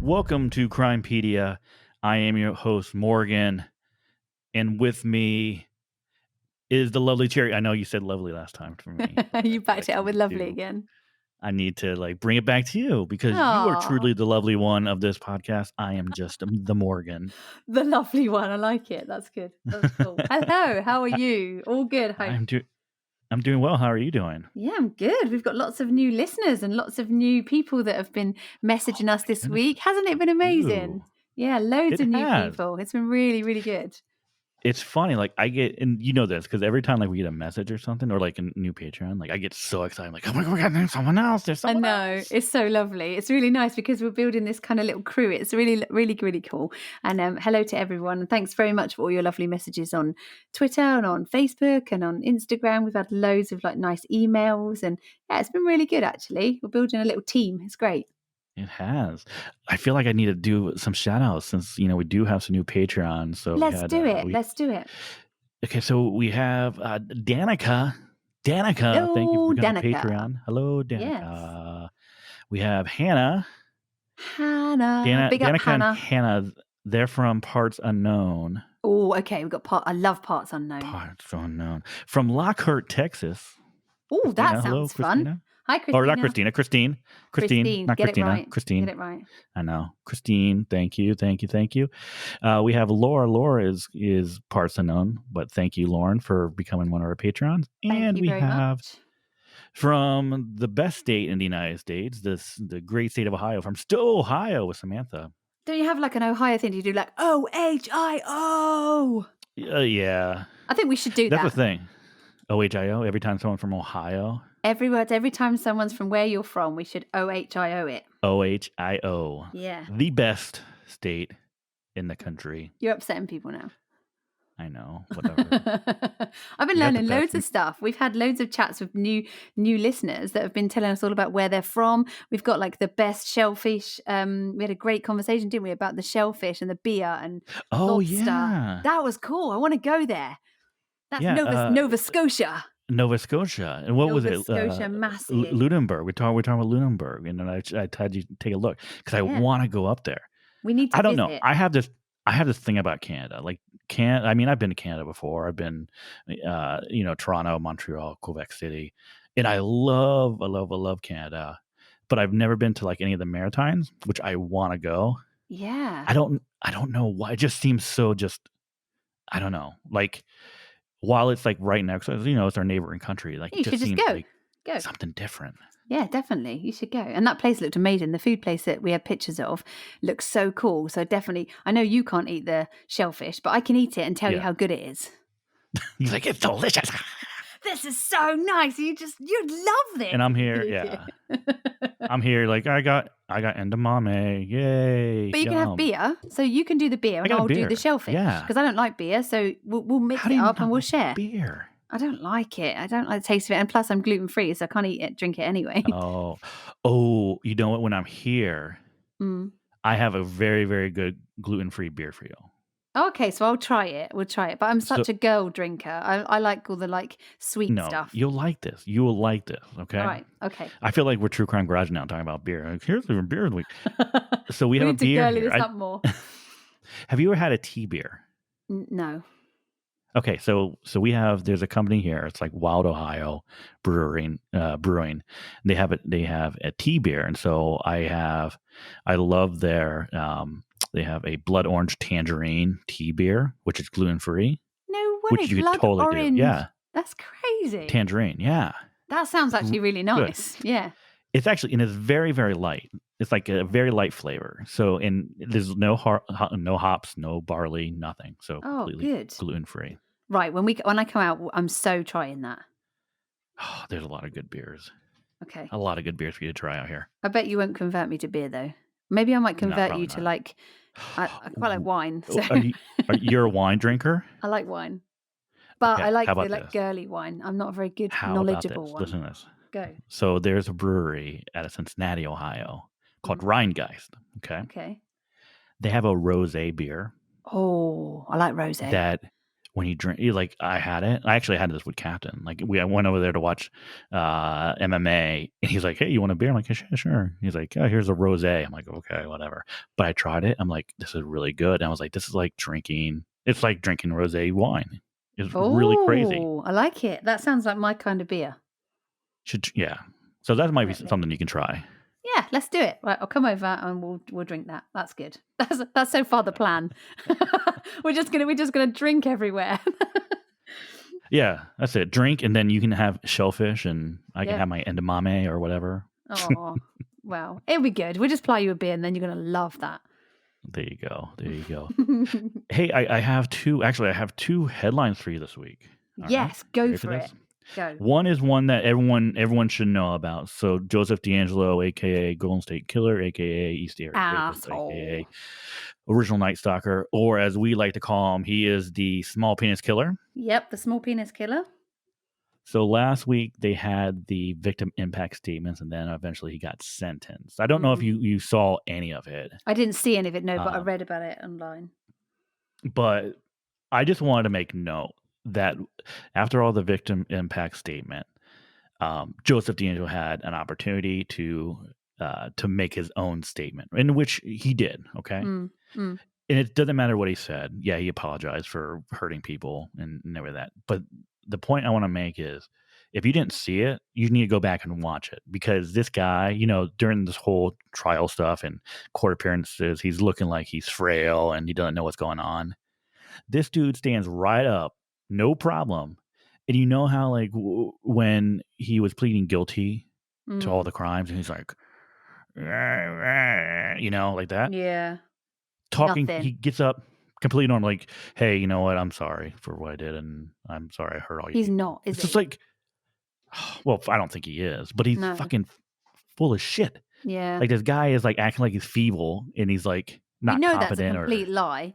Welcome to Crimepedia. I am your host, Morgan, and with me is the lovely Cherry. I know you said lovely last time for me. You backed it up with lovely again. I need to bring it back to you because you are truly the lovely one of this podcast. I am just the Morgan. The lovely one. I like it. That's good. That's cool. Hello. How are you? All good. I'm doing well. How are you doing? Yeah, I'm good. We've got lots of new listeners and lots of new people that have been messaging us this week. Hasn't it been amazing? Yeah, loads of new people. It's been really, really good. It's funny, I get, and you know this, because every time we get a message or something, or a new Patreon, I get so excited, oh my God, there's someone else, there's someone else. It's so lovely. It's really nice because we're building this kind of little crew. It's really, really, really cool. And hello to everyone. And thanks very much for all your lovely messages on Twitter and on Facebook and on Instagram. We've had loads of nice emails, and yeah, it's been really good actually. We're building a little team. It's great. It has. I feel like I need to do some shout outs since, we do have some new Patreons. So Let's do it. Okay, so we have Danica. Danica, thank you for becoming a Patreon. Hello, Danica. Yes. We have Hannah. Big up Hannah. And Hannah, they're from Parts Unknown. Oh, okay. We've got I love Parts Unknown. Parts Unknown. From Lockhart, Texas. Oh, that sounds fun. Hi, Christina. Or not Christina. Christine. Not Christina. Right. Christine. Get it right. I know. Christine. Thank you. We have Laura. Laura is Parts Unknown, but thank you, Lauren, for becoming one of our patrons. And we have from the best state in the United States, the great state of Ohio, from Stowe, Ohio, with Samantha. Don't you have an Ohio thing? Do you do OHIO? Yeah. I think we should do that. That's the thing. OHIO, every time someone from Ohio. Every time someone's from where you're from, we should OHIO it. OHIO. Yeah. The best state in the country. You're upsetting people now. I know. Whatever. I've been learning loads of stuff. We've had loads of chats with new listeners that have been telling us all about where they're from. We've got the best shellfish. We had a great conversation, didn't we, about the shellfish and the beer and lobster. Yeah. That was cool. I want to go there. That's Nova Scotia. Nova Scotia. And what was it? Nova Scotia, massive. Lunenburg. We're talking about Lunenburg. And then I had you take a look because I want to go up there. We need to I don't know. I have this thing about Canada. I've been to Canada before. I've been, Toronto, Montreal, Quebec City. And I love Canada. But I've never been to any of the Maritimes, which I want to go. Yeah. I don't know why. It just seems so I don't know. While it's right next, it's our neighboring country. You should just go. Something different. Yeah, definitely. You should go. And that place looked amazing. The food place that we have pictures of looks so cool. So definitely, I know you can't eat the shellfish, but I can eat it and tell you how good it is. He's like, it's delicious. This is so nice. You'd love this. And I'm here. Yeah. I'm here. I got edamame. Yay. But you can have beer. So you can do the beer and I'll do the shellfish. Yeah. Because I don't like beer. So we'll mix it up and we'll share. Beer. I don't like it. I don't like the taste of it. And plus I'm gluten-free, so I can't drink it anyway. Oh, you know what? When I'm here, I have a very, very good gluten-free beer for you. Okay, so I'll try it. We'll try it. But I'm such a girl drinker. I like all the sweet stuff. You'll like this. You will like this. Okay. All right. Okay. I feel like we're True Crime Garage now talking about beer. Here's the beer of the week. So we have a beer here. This up more. Have you ever had a tea beer? No. Okay, so there's a company here. It's Wild Ohio Brewing. They have a tea beer, and so I love their. They have a blood orange tangerine tea beer, which is gluten free. No way, which you could totally orange. do. Yeah, that's crazy. Tangerine, yeah. That sounds actually really nice. Good. Yeah. It's actually, and it's very, very light. It's a very light flavor. So, and there's no hops, no barley, nothing. So completely gluten free. Right, when I come out, I'm so trying that. Oh, there's a lot of good beers. Okay. A lot of good beers for you to try out here. I bet you won't convert me to beer though. Maybe I might No, convert you probably to not. like I quite like Ooh, wine, so are you a wine drinker? I like wine. But I Okay, how like the about like this? girly wine. I'm not a very good How about knowledgeable this? one. Listen to this. Go. So there's a brewery out of Cincinnati, Ohio called Mm, Rheingeist. Okay. okay. They have a rosé beer Oh, I like rosé. that when you drink, like I had it. I actually had this with Captain. Like I went over there to watch MMA, and he's like, "Hey, you want a beer?" I'm like, "Yeah, sure, sure." He's like, "Oh, here's a rosé." I'm like, "Okay, whatever." But I tried it. I'm like, "This is really good." And I was like, "This is like drinking. It's like drinking rosé wine. It's really crazy." Oh, I like it. That sounds like my kind of beer. Yeah. So that might be Definitely. something you can try. Yeah, let's do it. Right, I'll come over and we'll drink that. That's good. That's so far the plan. we're just gonna drink everywhere. Yeah, that's it. Drink, and then you can have shellfish, and I can Yep. have my edamame or whatever. Oh, well, it'll be good. We'll just ply you a beer, and then you're gonna love that. There you go. There you go. Hey, I have two. Actually, I have two headlines for you this week. All right, Yes, go ready for for it. this? Go. One is one that everyone should know about. So Joseph D'Angelo, aka Golden State Killer, aka East Area Rapist, aka Asshole. Original Night Stalker, or as we like to call him, he is the Small Penis Killer. Yep, the small penis killer. So last week they had the victim impact statements, and then eventually he got sentenced. I don't know if Mm. you saw any of it, I didn't see any of it, no, but I um, read about it online. but I just wanted to make note that after all the victim impact statement, Joseph D'Angelo had an opportunity to make his own statement, in which he did. Okay, Mm, mm, and it doesn't matter what he said. Yeah, he apologized for hurting people and everything that. But the point I want to make is, if you didn't see it, you need to go back and watch it, because this guy, during this whole trial stuff and court appearances, he's looking like he's frail and he doesn't know what's going on. This dude stands right up, no problem. And you know how, like, when he was pleading guilty to all mm. the crimes, and he's like, like that, Yeah, talking, he nothing. gets up completely normal, like, "Hey, you know what? I'm sorry for what I did, and I'm sorry I hurt all you He's people." not, is It's just he? like, well, I don't think he is, but he's No. fucking full of shit. Yeah. Like, this guy is like acting like he's feeble, and he's like We not know that's a competent, complete or lie.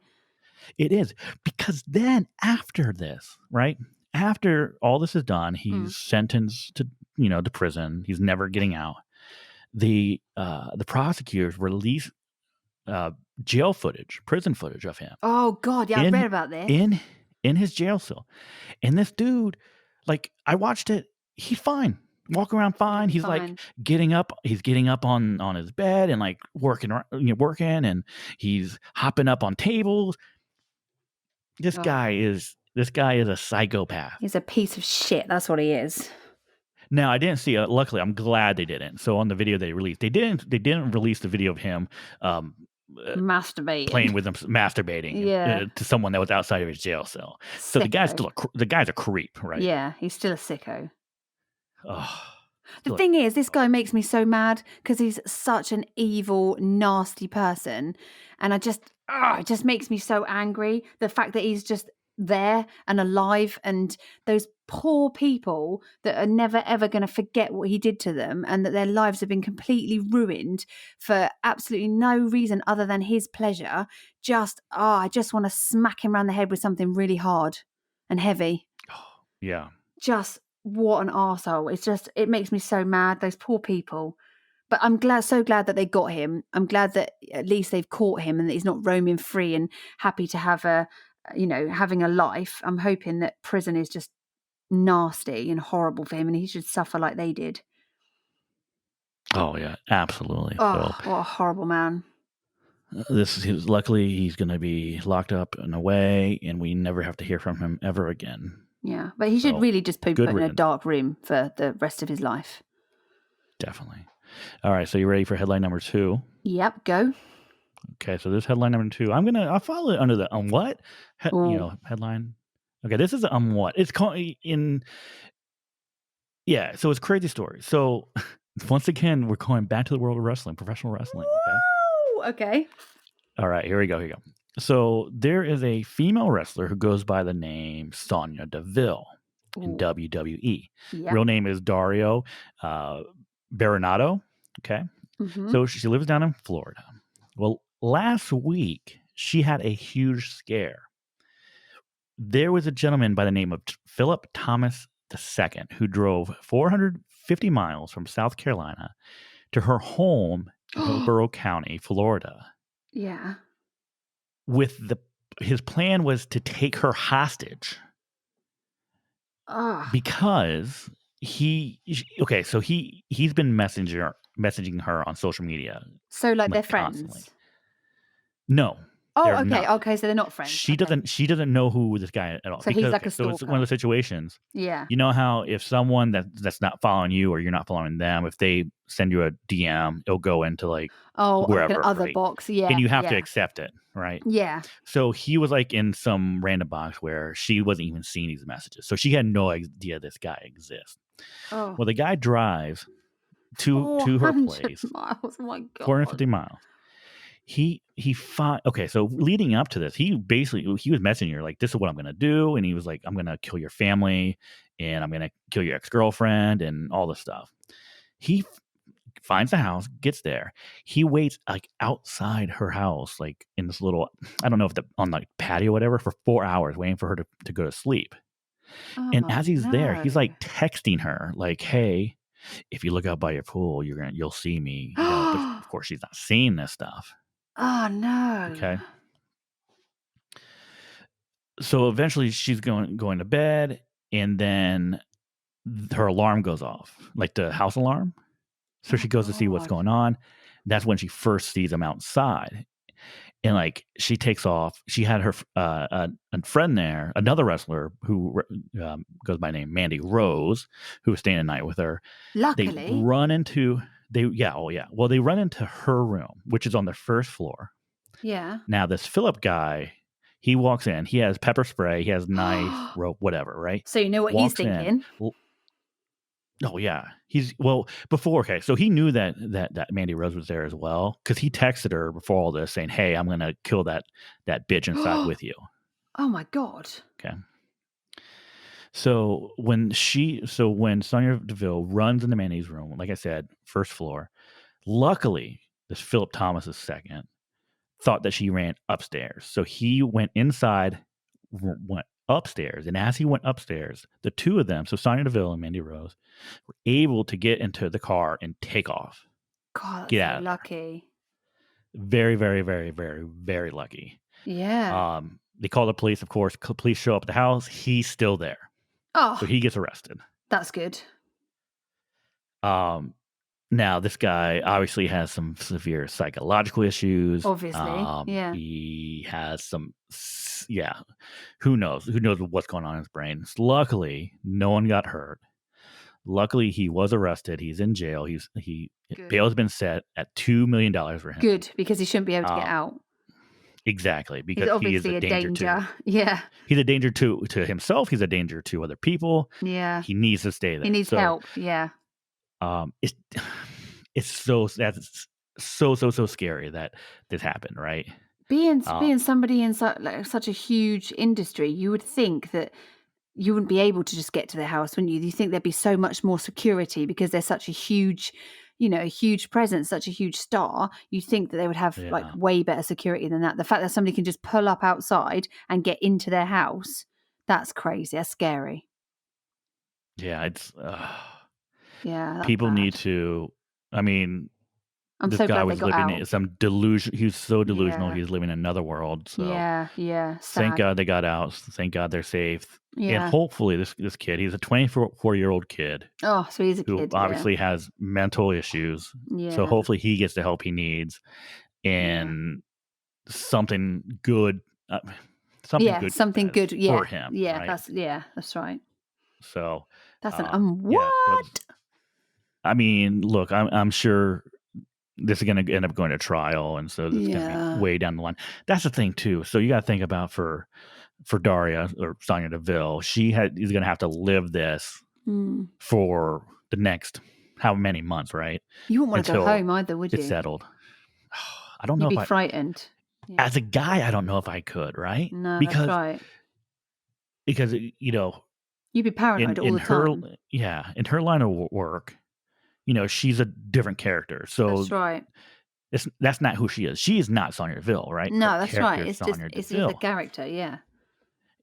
it is, because then after this, right? After all this is done, Mm. he's sentenced to prison. He's never getting out. The prosecutors release jail footage, prison footage of him Oh god, yeah, I in read about this. in in his jail cell. And this dude, like, I watched it, he's fine. Walking around Yeah, fine. he's He's like fine. he's getting up on his bed and like working, and he's hopping up on tables. Oh, This guy is a psychopath. he's a piece of shit, that's what he is. Now, I didn't see it. Luckily, I'm glad they didn't. So on the video they released, they didn't release the video of him um, uh, Masturbating. playing with him, masturbating Yeah. to someone that was outside of his jail cell. So Sicko. the guy's a creep, right? Yeah, he's still a sicko. Oh, The still a thing is, this guy makes me so mad because he's such an evil, nasty person. And it just makes me so angry. The fact that he's just there and alive, and those poor people that are never ever going to forget what he did to them, and that their lives have been completely ruined for absolutely no reason other than his pleasure. I just want to smack him around the head with something really hard and heavy. yeah. Just what an arsehole. It makes me so mad, those poor people. But I'm so glad that they got him. I'm glad that at least they've caught him and that he's not roaming free and happy to have having a life. I'm hoping that prison is just nasty and horrible for him and he should suffer like they did. Oh yeah, absolutely. So Oh, what a horrible man. luckily he's going to be locked up and away, and we never have to hear from him ever again. Yeah, but he should So really just be good put in a riddance. dark room for the rest of his life. Definitely. All right, so you ready for headline number 2? Yep, go. Okay, so this headline number 2, I'll follow it under the what? Oh, Headline. Okay, this is what? It's called in yeah, so it's crazy story. So once again, we're going back to the world of wrestling, professional wrestling, okay? woo! Okay. All right, here we go. So there is a female wrestler who goes by the name Sonya Deville in Ooh. WWE. Yep. Real name is Dario Baronato. Okay. Mm-hmm. So she lives down in Florida. Well, last week she had a huge scare. There was a gentleman by the name of Philip Thomas II who drove 450 miles from South Carolina to her home in Hillsborough County, Florida. Yeah. His plan was to take her hostage Oh. because so he's been messaging her on social media So like they're like constantly. friends. No, Oh, they're okay. not. Okay, so they're not friends. Okay. She doesn't know who this guy at all So he's because like a so it's one of stalker. those situations. Yeah. You know how if someone that's not following you or you're not following them, if they send you a DM, it'll go into like Oh, like an wherever, other right? box. Yeah. And you have to Yeah. accept it, right? Yeah. So he was like in some random box where she wasn't even seeing these messages. So she had no idea this guy exists. Oh. Well, the guy drives to her 400 place, miles. Oh my God. 450 miles. Okay, so leading up to this, he was messaging her like, this is what I'm gonna do. And he was like, I'm gonna kill your family and I'm gonna kill your ex-girlfriend and all this stuff. He finds the house, gets there. He waits like outside her house, like in this little, I don't know if on the patio or whatever, for 4 hours, waiting for her to go to sleep. And Oh as he's there, he's no. like texting her, like, "Hey, if you look out by your pool, you'll see me." You know, but of course she's not seeing this stuff. Oh no. Okay, so eventually she's going to bed, and then her alarm goes off, like the house alarm. So Oh she goes to see what's God. going on. That's when she first sees him outside. And like she takes off. She had her a friend there, another wrestler who goes by name Mandy Rose, who was staying the night with her. They Luckily. run into Well, they run into her room, which is on the first floor. Yeah. Now this Philip guy, he walks in. He has pepper spray. He has knife, rope, whatever. Right? So you know what he's Walks in. thinking? Oh yeah, he's well before. Okay, so he knew that Mandy Rose was there as well because he texted her before all this saying, "Hey, I'm gonna kill that bitch inside with you." Oh my God. Okay, so when Sonya Deville runs into Mandy's room, like I said, first floor. Luckily, this Philip Thomas II thought that she ran upstairs, so he went inside, went upstairs, and as he went upstairs, the two of them, so Sonya Deville and Mandy Rose, were able to get into the car and take off. God, that's Get so out of there. lucky. Very, very, very, very, very lucky. Yeah. They call the police, of course. Police show up at the house. He's still there. So Oh, he gets arrested. that's good. Now, this guy obviously has some severe psychological issues. Obviously. Yeah. He has who knows? Who knows what's going on in his brain? Luckily, no one got hurt. Luckily, he was arrested. He's in jail. Good. Bail has been set at $2 million for him. Good, because he shouldn't be able to get Um, out. Exactly, He's because he is obviously a a danger to. danger. Yeah. He's a danger to himself. He's a danger to other people. Yeah. He needs to stay He there. needs So, help. Yeah. it's that's so scary that this happened, right? Being somebody in such a huge industry, you would think that you wouldn't be able to just get to their house, wouldn't you? You think there'd be so much more security because they're such a huge, a huge presence, such a huge star. You think that they would have like Yeah, way better security than that. The fact that somebody can just pull up outside and get into their house, that's crazy. That's scary. yeah. It's Yeah, that's people need bad. to. I mean, I'm this so guy glad they was got living in out. some delusion. He was so delusional. Yeah. He was living in another world. So Yeah. Yeah. thank Sad. God they got out. Thank God they're safe. And Yeah. hopefully, this kid, he's a 24-year-old kid Oh, so he's a who kid. Yeah. obviously has mental issues. So Yeah. hopefully, he gets the help he needs Yeah. and something good, uh, something Yeah. good Something good. for Yeah. him, Yeah. right? That's right. So, That's an yeah. So what? I mean, look, I'm sure this is going to end up going to trial, and so it's going to be Yeah. way down the line. That's the thing too. So you got to think about for Daria or Sonya Deville, is going to have to live this Mm. for the next how many months, right? You wouldn't want to go Until home either, would it's you? settled. I don't know You'd if be frightened. As a guy, I don't know if I could, right? No, that's Because right. you know, You'd be paranoid all in the her time. in her line of work, she's a different character. So That's right. that's not who she is. She is not Sonya Deville, right? Her No, that's right. character is Sonya It's just a Deville. character, yeah.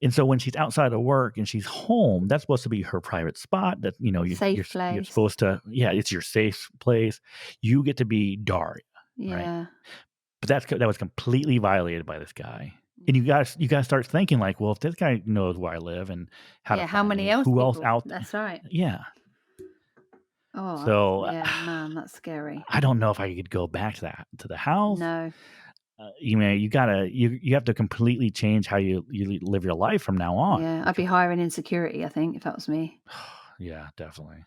And so when she's outside of work and she's home, that's supposed to be her private spot. That Safe you're place. supposed to, it's your safe place. You get to be Daria, right? Yeah. But that was completely violated by this guy. And Yeah. you guys start thinking like, well, if this guy knows where I live and how to Yeah, how find many me, else who else people? out? That's right. Yeah. Oh, So yeah, man, that's scary. I don't know if I could go back to the house. No. You have to completely change how you live your life from now on. Yeah, I'd be hiring in security, I think, if that was me. Yeah, definitely.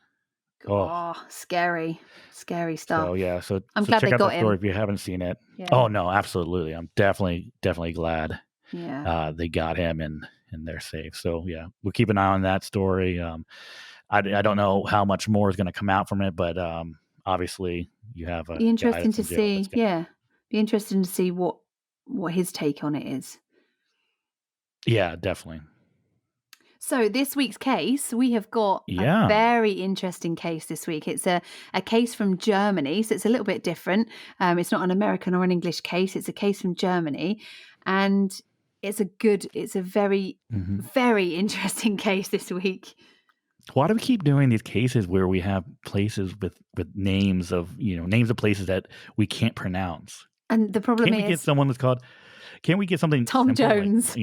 Oh, scary. Scary stuff. So yeah, so I'm glad check they out got that story him. if you haven't seen it. Yeah. Oh no, absolutely. I'm definitely glad Yeah. they got him and they're safe. So yeah, we'll keep an eye on that story. I don't know how much more is going to come out from it, but obviously you have a Be guy interesting that's to in jail see. that's going. Yeah. Be interesting to see what his take on it is. Yeah, definitely. So this week's case, we have got a Yeah. very interesting case this week. It's a case from Germany, so it's a little bit different. It's not an American or an English case. It's a case from Germany, and it's a very, very interesting case this week. Why do we keep doing these cases where we have places with names of names of places that we can't pronounce? And the problem Can't we get someone that's called? Can't we get something Tom simple Jones.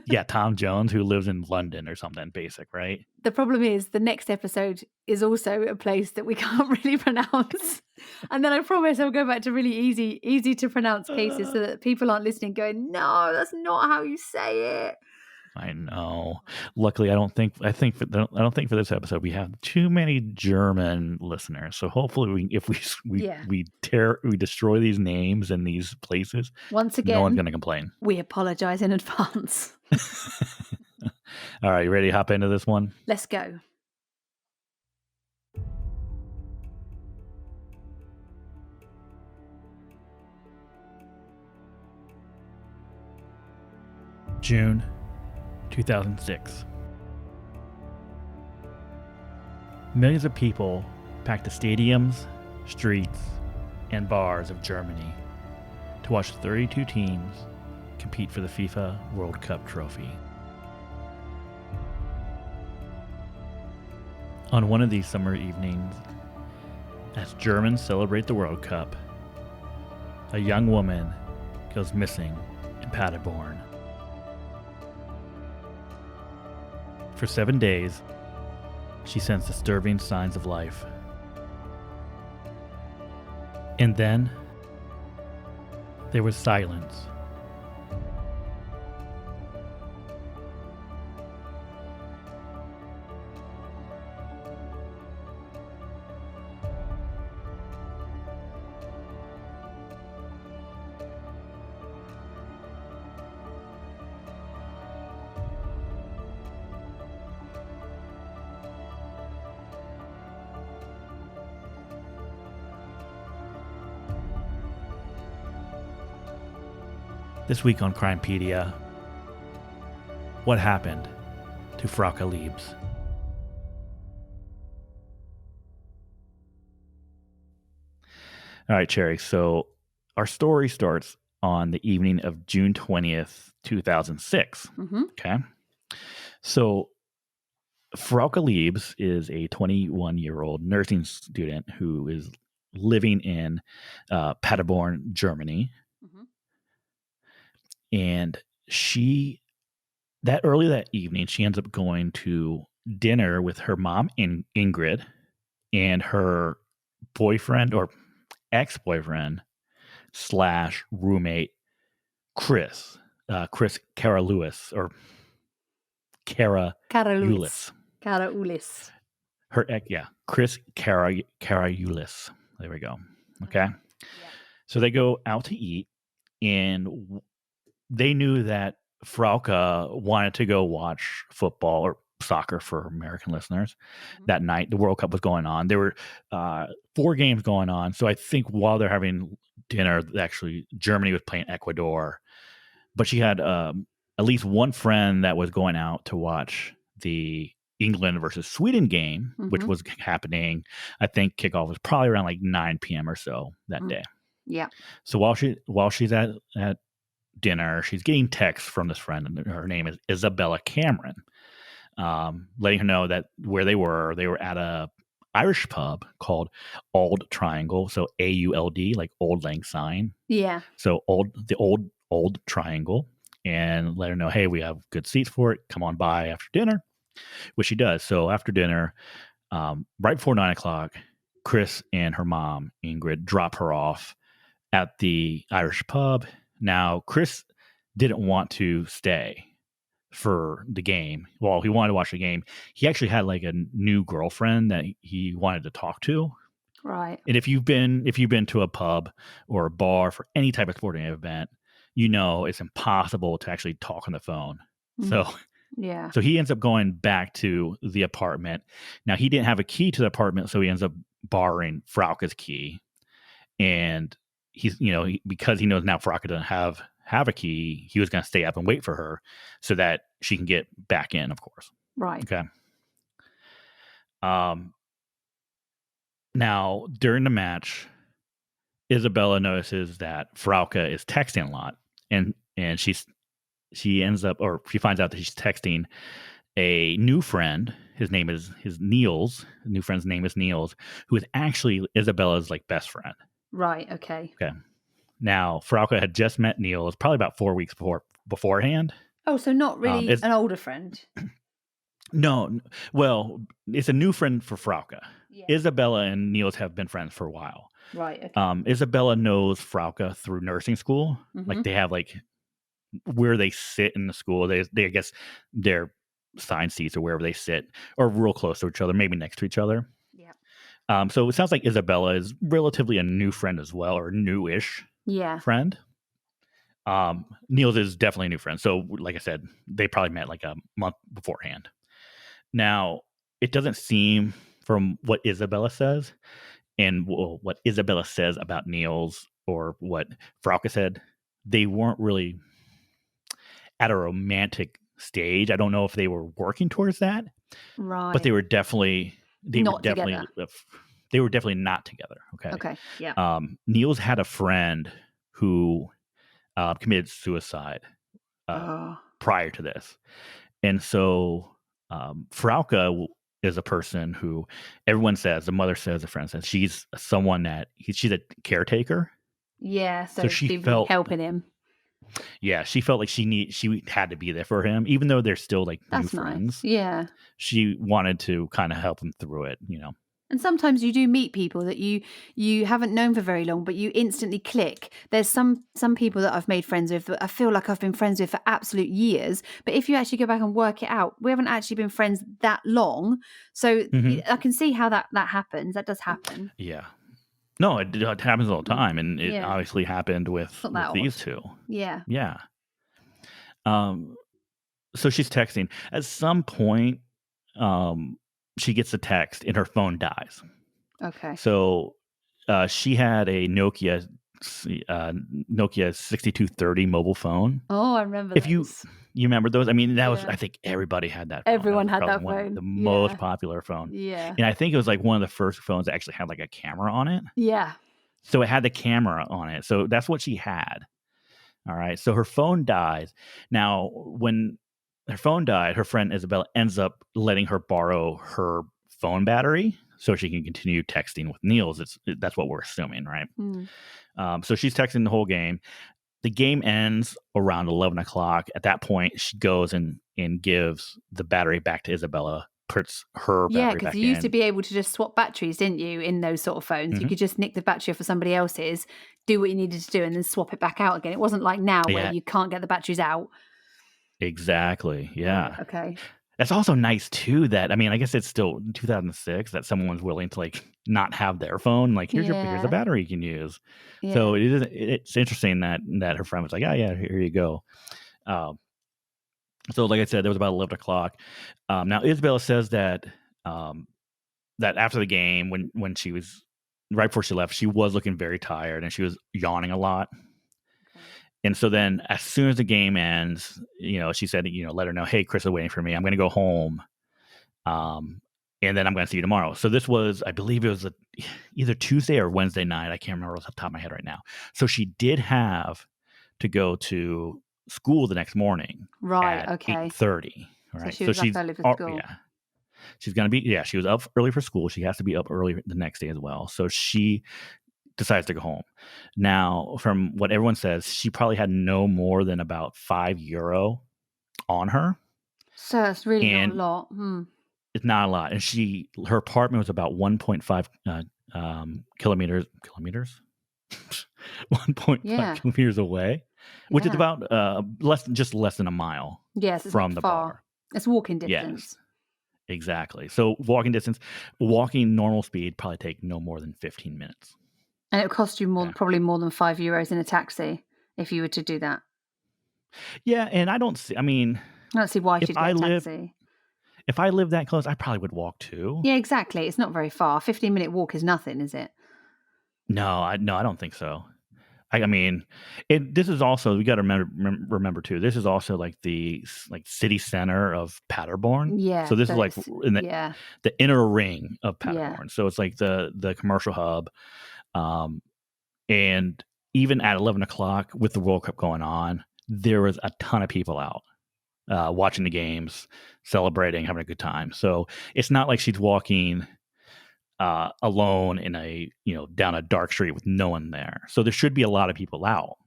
Like, Tom Jones who lives in London or something basic, right? The problem is the next episode is also a place that we can't really pronounce. And then I promise I'll go back to really easy to pronounce cases so that people aren't listening going, no, that's not how you say it. I know. Luckily, I don't think for this episode we have too many German listeners. So hopefully, if we destroy these names and these places, once again, no one's going to complain. We apologize in advance. All right, you ready to hop into this one? Let's go. June 2006. Millions of people packed the stadiums, streets, and bars of Germany to watch 32 teams compete for the FIFA World Cup trophy. On one of these summer evenings, as Germans celebrate the World Cup, a young woman goes missing in Paderborn. For 7 days, she sends disturbing signs of life. And then, there was silence. This week on Crimepedia, what happened to Frauke Liebs? All right, Cherry. So our story starts on the evening of June 20th, 2006. Mm-hmm. Okay. So Frauke Liebs is a 21-year-old nursing student who is living in Paderborn, Germany. Mm-hmm. And early that evening, she ends up going to dinner with her mom, Ingrid, and her boyfriend or ex-boyfriend / roommate, Chris Caraulis or Caraulis. Caraulis. Her ex, Chris Caraulis. There we go. Okay. Yeah. So they go out to eat, and they knew that Frauke wanted to go watch football or soccer for American listeners that night. The World Cup was going on. There were 4 games going on. So I think while they're having dinner, actually Germany was playing Ecuador, but she had at least one friend that was going out to watch the England versus Sweden game, which was happening. I think kickoff was probably around like 9 p.m. or so that day. Yeah. So while she's at dinner, she's getting texts from this friend, and her name is Isabella Cameron, letting her know that where they were at a Irish pub called Old Triangle. So AULD, like Old Lang Syne. Yeah. So the old Triangle, and let her know, hey, we have good seats for it. Come on by after dinner, which she does. So after dinner, right before 9 o'clock, Chris and her mom Ingrid drop her off at the Irish pub. Now, Chris didn't want to stay for the game. Well, he wanted to watch the game. He actually had like a new girlfriend that he wanted to talk to. Right. And if you've been to a pub or a bar for any type of sporting event, you know it's impossible to actually talk on the phone. So yeah. So he ends up going back to the apartment. Now he didn't have a key to the apartment, so he ends up borrowing Frauke's key. And he's, because he knows now Frauke doesn't have a key, he was going to stay up and wait for her so that she can get back in, of course. Right. Okay. Now during the match, Isabella notices that Frauke is texting a lot, and she ends up, or she finds out that she's texting a new friend. His name is Niels. The new friend's name is Niels, who is actually Isabella's like best friend. Right. Okay. Now, Frauke had just met Niels probably about 4 weeks beforehand. Oh, so not really an older friend. No, well, it's a new friend for Frauke. Yeah. Isabella and Niels have been friends for a while. Right. Okay. Isabella knows Frauke through nursing school. Like they have like where they sit in the school. They I guess they're assigned seats or wherever they sit, or real close to each other, maybe next to each other. Yeah. So it sounds like Isabella is relatively a new friend as well, or newish friend. Niels is definitely a new friend. So like I said, they probably met like a month beforehand. Now, it doesn't seem from what Isabella says and what Isabella says about Niels or what Frauke said, they weren't really at a romantic stage. I don't know if they were working towards that, right? But they were definitely not together. Okay. Okay. Yeah. Niels had a friend who committed suicide prior to this, and so Frauke is a person who everyone says, the mother says, the friend says, she's someone that she's a caretaker. Yeah. So she felt helping him. Yeah, she felt like she had to be there for him, even though they're still like new friends. Yeah. She wanted to kind of help him through it, And sometimes you do meet people that you haven't known for very long, but you instantly click. There's some people that I've made friends with that I feel like I've been friends with for absolute years. But if you actually go back and work it out, we haven't actually been friends that long. So I can see how that happens. That does happen. Yeah. No, it happens all the time, and it obviously happened with these two. Yeah. Yeah. So she's texting. At some point, she gets a text, and her phone dies. Okay. So she had a Nokia 6230 mobile phone. Oh, I remember. If those. You remember those? I mean, that was, I think everybody had that phone. Everyone had that phone. The most popular phone. Yeah. And I think it was like one of the first phones that actually had like a camera on it. Yeah. So it had the camera on it. So that's what she had. All right. So her phone dies. Now, when her phone died, her friend Isabella ends up letting her borrow her phone battery so she can continue texting with Niels. That's what we're assuming, right? So she's texting the whole game. The game ends around 11 o'clock. At that point, she goes and gives the battery back to Isabella, puts her battery back in. Yeah, because you used to be able to just swap batteries, didn't you, in those sort of phones? You could just nick the battery off of somebody else's, do what you needed to do, and then swap it back out again. It wasn't like now where you can't get the batteries out. Exactly, yeah. Right, okay. That's also nice, too, that, I mean, I guess it's still 2006 that someone was willing to, like, not have their phone. Like, here's a battery you can use. Yeah. So it's interesting that her friend was like, oh, yeah, here you go. So, like I said, it was about 11 o'clock. Now, Isabella says that that after the game, when she was, right before she left, she was looking very tired and she was yawning a lot. Okay. And so then as soon as the game ends, she said, let her know, hey, Chris is waiting for me. I'm going to go home. And then I'm going to see you tomorrow. So this was, I believe it was either Tuesday or Wednesday night. I can't remember off the top of my head right now. So she did have to go to school the next morning Right. at Okay. 8:30. All So right. she So was up she's, early for school. yeah, she's going to be, she was up early for school. She has to be up early the next day as well. So she decides to go home. Now, from what everyone says, she probably had no more than about €5 on her. So that's really not a And lot. it's not a lot. And her apartment was about 1.5 kilometers, 1.5 Yeah. kilometers away, which is Yeah. about less than a mile Yes, it's from not the far. bar. It's walking Yes, distance. exactly. So walking normal speed probably take no more than 15 minutes. And it would cost you Okay. probably more than €5 in a taxi if you were to do that. Yeah, and I don't see. I mean, I don't see why if she'd I get a live taxi. if I live that close, I probably would walk too. Yeah, exactly. It's not very far. 15-minute walk is nothing, is it? No, I don't think so. I mean, this is also, we got to remember too. This is also like the city center of Paderborn. Yeah. So this So is like it's in yeah. the inner ring of Yeah. Paderborn. So it's like the commercial hub, and even at 11 o'clock with the World Cup going on, there was a ton of people out watching the games, celebrating, having a good time. So it's not like she's walking alone in down a dark street with no one there. So there should be a lot of people out.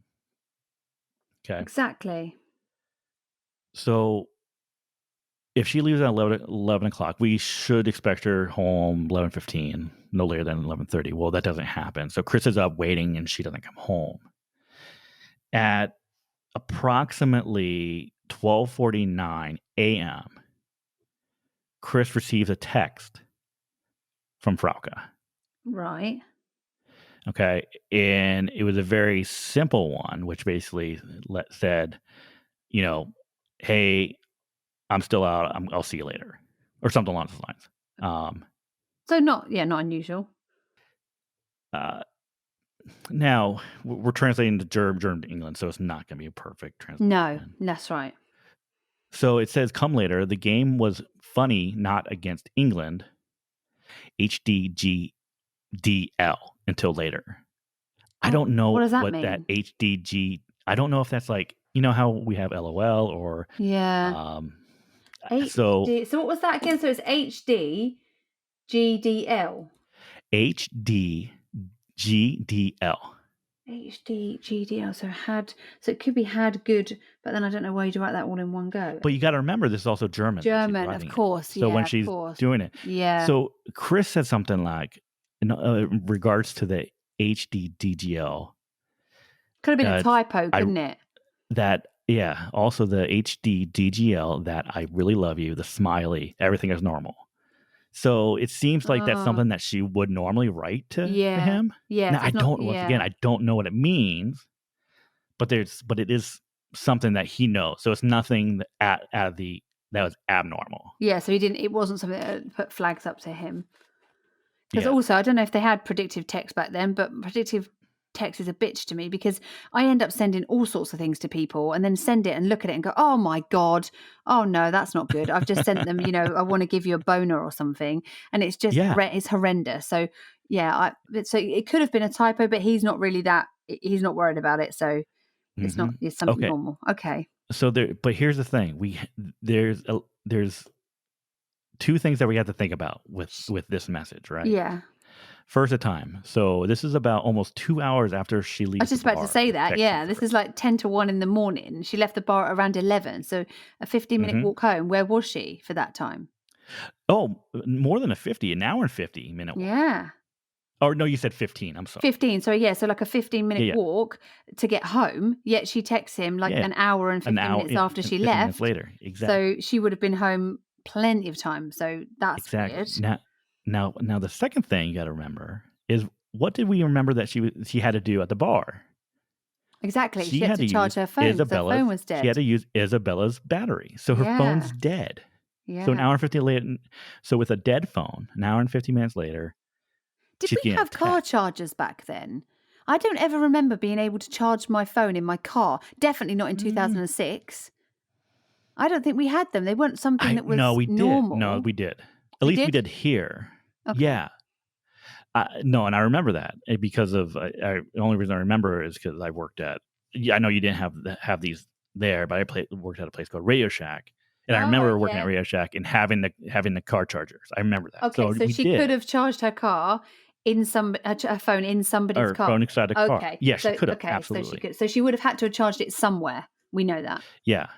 Okay. Exactly. So if she leaves at 11 o'clock, we should expect her home 11:15, no later than 11:30. Well, that doesn't happen. So Chris is up waiting and she doesn't come home. At approximately 12:49 a.m., Chris receives a text from Frauke. Right. Okay. And it was a very simple one, which basically said, hey, I'm still out. I'll see you later, or something along those lines. So not unusual. Now we're translating to German to English, so it's not going to be a perfect translation. No, that's right. So it says, "Come later. The game was funny, not against England. HDGDL until later." I don't know What does that what mean? that HDG. I don't know if that's like, how we have LOL or Yeah. so HD. So what was that again? So it's HD GDL. HDGDL. HDGDL. So it could be had good, but then I don't know why you'd write that all in one go. But you got to remember, this is also German. German, of course. So when Of she's course. doing it, Yeah. so Chris said something like, in regards to the HDDGL, Could have been a typo, couldn't it? Also the HDDGL, that I really love you, the smiley, everything is normal. So it seems like that's something that she would normally write to him. Yeah. Now once again, I don't know what it means, but it is something that he knows. So it's nothing that was abnormal. Yeah, so it wasn't something that put flags up to him. Because also, I don't know if they had predictive text back then, but predictive text is a bitch to me because I end up sending all sorts of things to people and then send it and look at it and go, oh my God, oh no, that's not good. I've just sent them, I want to give you a boner or something. And it's just, it's horrendous. So yeah, so it could have been a typo, but he's not really he's not worried about it. So it's not, it's something normal. Okay. So but here's the thing. There's two things that we have to think about with this message, right? Yeah. First, a time. So this is about almost 2 hours after she leaves. I was just about to say that. Yeah, this is like 10 to 1 in the morning. She left the bar around 11. So a 15-minute walk home. Where was she for that time? Oh, more than an hour and 50-minute walk. Yeah. Or no, you said 15. I'm sorry. 15. So yeah, so like a 15-minute walk to get home. Yet she texts him like an hour and 15 minutes after she left. Minutes later, exactly. So she would have been home plenty of time. So that's weird. Now, the second thing you got to remember is, what did we remember that she had to do at the bar? Exactly. She had to charge her phone. Her phone was dead. She had to use Isabella's battery. So her phone's dead. Yeah. So an hour and 50 later. So with a dead phone, an hour and 50 minutes later. Did we have car chargers back then? I don't ever remember being able to charge my phone in my car. Definitely not in Mm, 2006. I don't think we had them. They weren't something that no, was we did. No, normal. we did. At We least we did? did here. Okay. Yeah. No, and I remember that because of the only reason I remember is because I worked at. Yeah, I know you didn't have these there, but worked at a place called Radio Shack, and I Oh, remember working at okay. Radio Shack and having the car chargers. I remember that. Okay, So so we she could did, have charged her car in her phone in somebody's or car. phone inside the car. Okay. Yeah, she So could have okay, so she absolutely. could. So she would have had to have charged it somewhere. We know that. Yeah.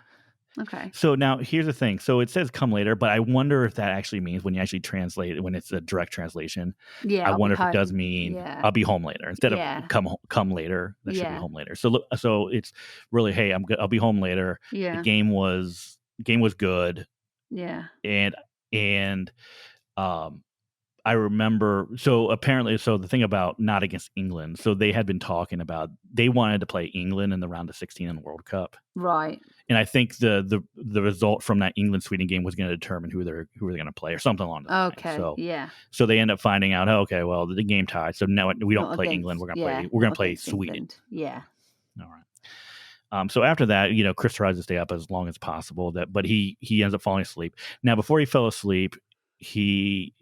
Okay. So now here's the thing. So it says come later, but I wonder if that actually means when you actually translate it, when it's a direct translation, Yeah, I I'll be wonder if it does home. mean Yeah. I'll be home later instead of Yeah. come later. That should be Yeah. home later. So so it's really, hey, I'll be home later. The Yeah. game was good, Yeah. and and um I remember. So apparently, so the thing about not against England, so they had been talking about they wanted to play England in the round of 16 in the World Cup. Right. And I think the result from that England Sweden game was going to determine who they're going to play or something along those lines. Okay. Yeah. So they end up finding out, oh, okay, well the game tied, so now we don't Not play England. against. Yeah. We're going Not to play against Sweden. England. Yeah. All right. So after that, Chris tries to stay up as long as possible. But he ends up falling asleep. Now before he fell asleep, he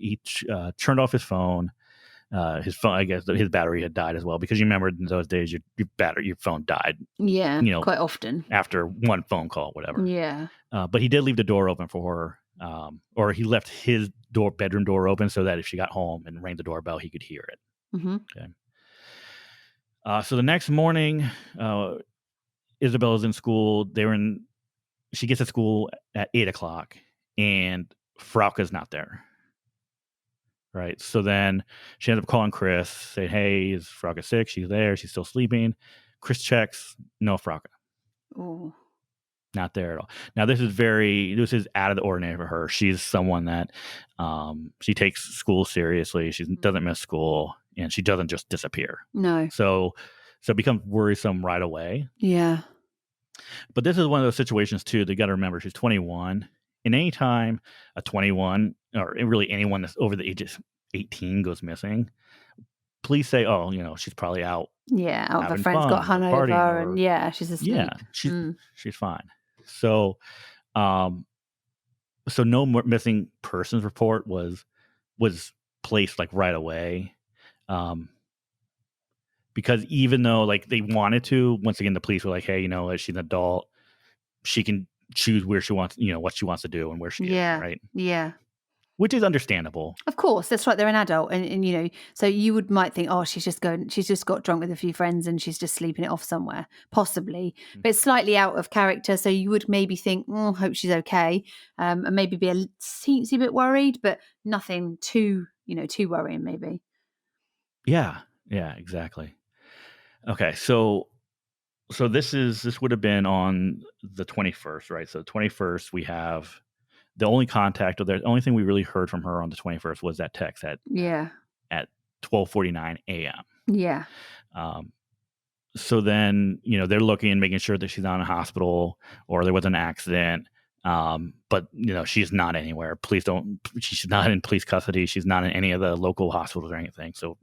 turned off his phone. His phone, I guess, his battery had died as well because you remember in those days your phone died. Yeah. Quite often. After one phone call, whatever. Yeah. But he did leave the door open for her, or he left his bedroom door open so that if she got home and rang the doorbell, he could hear it. Mm-hmm. Okay. So the next morning, Isabella's in school. She gets to school at 8:00, and Frauke's not there. Right. So then she ends up calling Chris, saying, "Hey, is Frauke sick? She's there. She's still sleeping." Chris checks. No Frauke. Oh. Not there at all. Now this is out of the ordinary for her. She's someone that she takes school seriously. She doesn't miss school, and she doesn't just disappear. No. So it becomes worrisome right away. Yeah. But this is one of those situations too. They got to remember she's 21, and anytime a 21 or really anyone that's over the age of 18 goes missing, police say, "Oh, she's probably out." Yeah, out of her having friends got fun hung or partying over, or and yeah, she's asleep. yeah, she's fine. So, so no missing persons report was placed like right away, because even though like they wanted to, once again the police were like, hey, she's an adult, she can choose where she wants, what she wants to do and where she is, right? Yeah. Which is understandable. Of course, that's right. They're an adult, and so you might think, oh, she's just got drunk with a few friends, and she's just sleeping it off somewhere, possibly. But it's slightly out of character, so you would maybe think, hope she's okay, and maybe be a teensy bit worried, but nothing too worrying, maybe. Yeah, exactly. Okay, so this would have been on the 21st, right? So the 21st, we have the only contact, or the only thing we really heard from her on the 21st was that text at 12:49 a.m. Yeah. So then, they're looking and making sure that she's not in a hospital or there was an accident. But she's not anywhere. She's not in police custody. She's not in any of the local hospitals or anything. So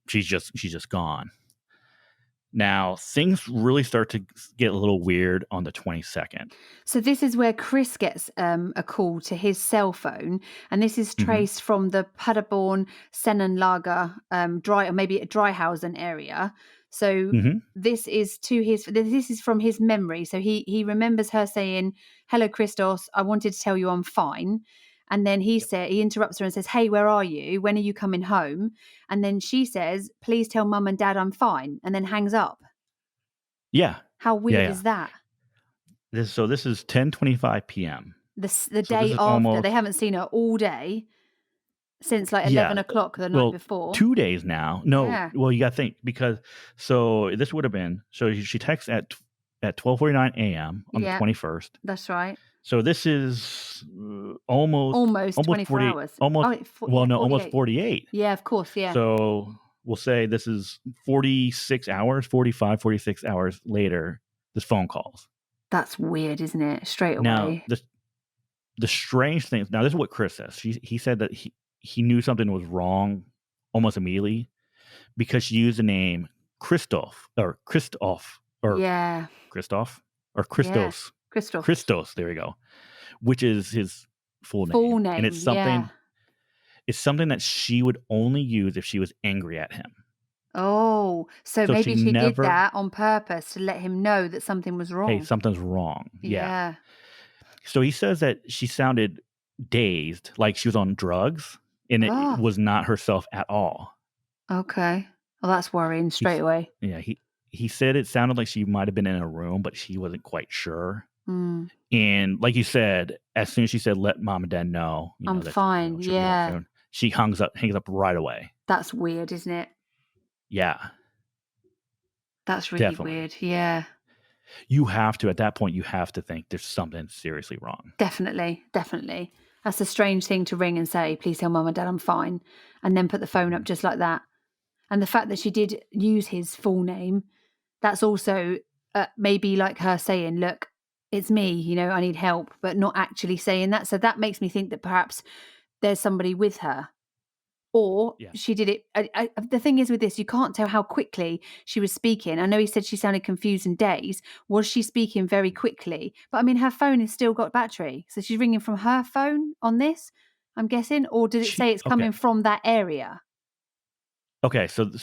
she's just gone. Now, things really start to get a little weird on the 22nd. So this is where Chris gets a call to his cell phone, and this is traced from the Paderborn Sennenlager or maybe Dreihausen area. So this is from his memory. So he remembers her saying, "Hello, Christos. I wanted to tell you I'm fine." And then he interrupts her and says, "Hey, where are you? When are you coming home?" And then she says, "Please tell mum and dad I'm fine," and then hangs up. Yeah. How weird is that? This is 10:25 p.m. The day after. They haven't seen her all day since like 11 o'clock the night before. 2 days now. No, well, you got to think, because this would have been, so she texts at 12:49 a.m. on the 21st. That's right. So this is almost 24 hours. Almost 48. Yeah, of course, yeah. So we'll say this is 46 hours later, this phone calls. That's weird, isn't it? Straight away. Now, the strange thing, this is what Chris says. He said that he knew something was wrong almost immediately. because she used the name Christoph or Christoph or Yeah. Christoph or Yeah. Christos. Christoph. Christos, there we go. Which is his full Full name. And name. Yeah. it's something that she would only use if she was angry at him. Oh, so So she maybe she did never, that on purpose to let him know that something was hey, wrong. something's wrong. Yeah. Yeah. So he says that she sounded dazed, like she was on drugs, and it Oh, was not herself at all. okay. Well, that's worrying straight He's away. yeah, he said it sounded like she might have been in a room, but she wasn't quite sure. Mm. And like you said, as soon as she said, "Let mom and dad know," I'm that fine. she'll be home Yeah. soon, she hangs up right away. That's weird, isn't it? Yeah, That's really definitely. weird. Yeah. You have to at that point. You have to think there's something seriously wrong. Definitely. Definitely. That's a strange thing to ring and say, please tell mum and dad I'm fine. And then put the phone up Mhm. just like that. And the fact that she did use his full name, that's also maybe like her saying, look, it's me, I need help, but not actually saying that. So that makes me think that perhaps there's somebody with her. Or Yeah, she did it. The thing is with this, you can't tell how quickly she was speaking. I know he said she sounded confused and dazed. Was she speaking very quickly? But I mean, her phone has still got battery. So she's ringing from her phone on this, I'm guessing. Or did it say it's okay, coming from that area? okay. So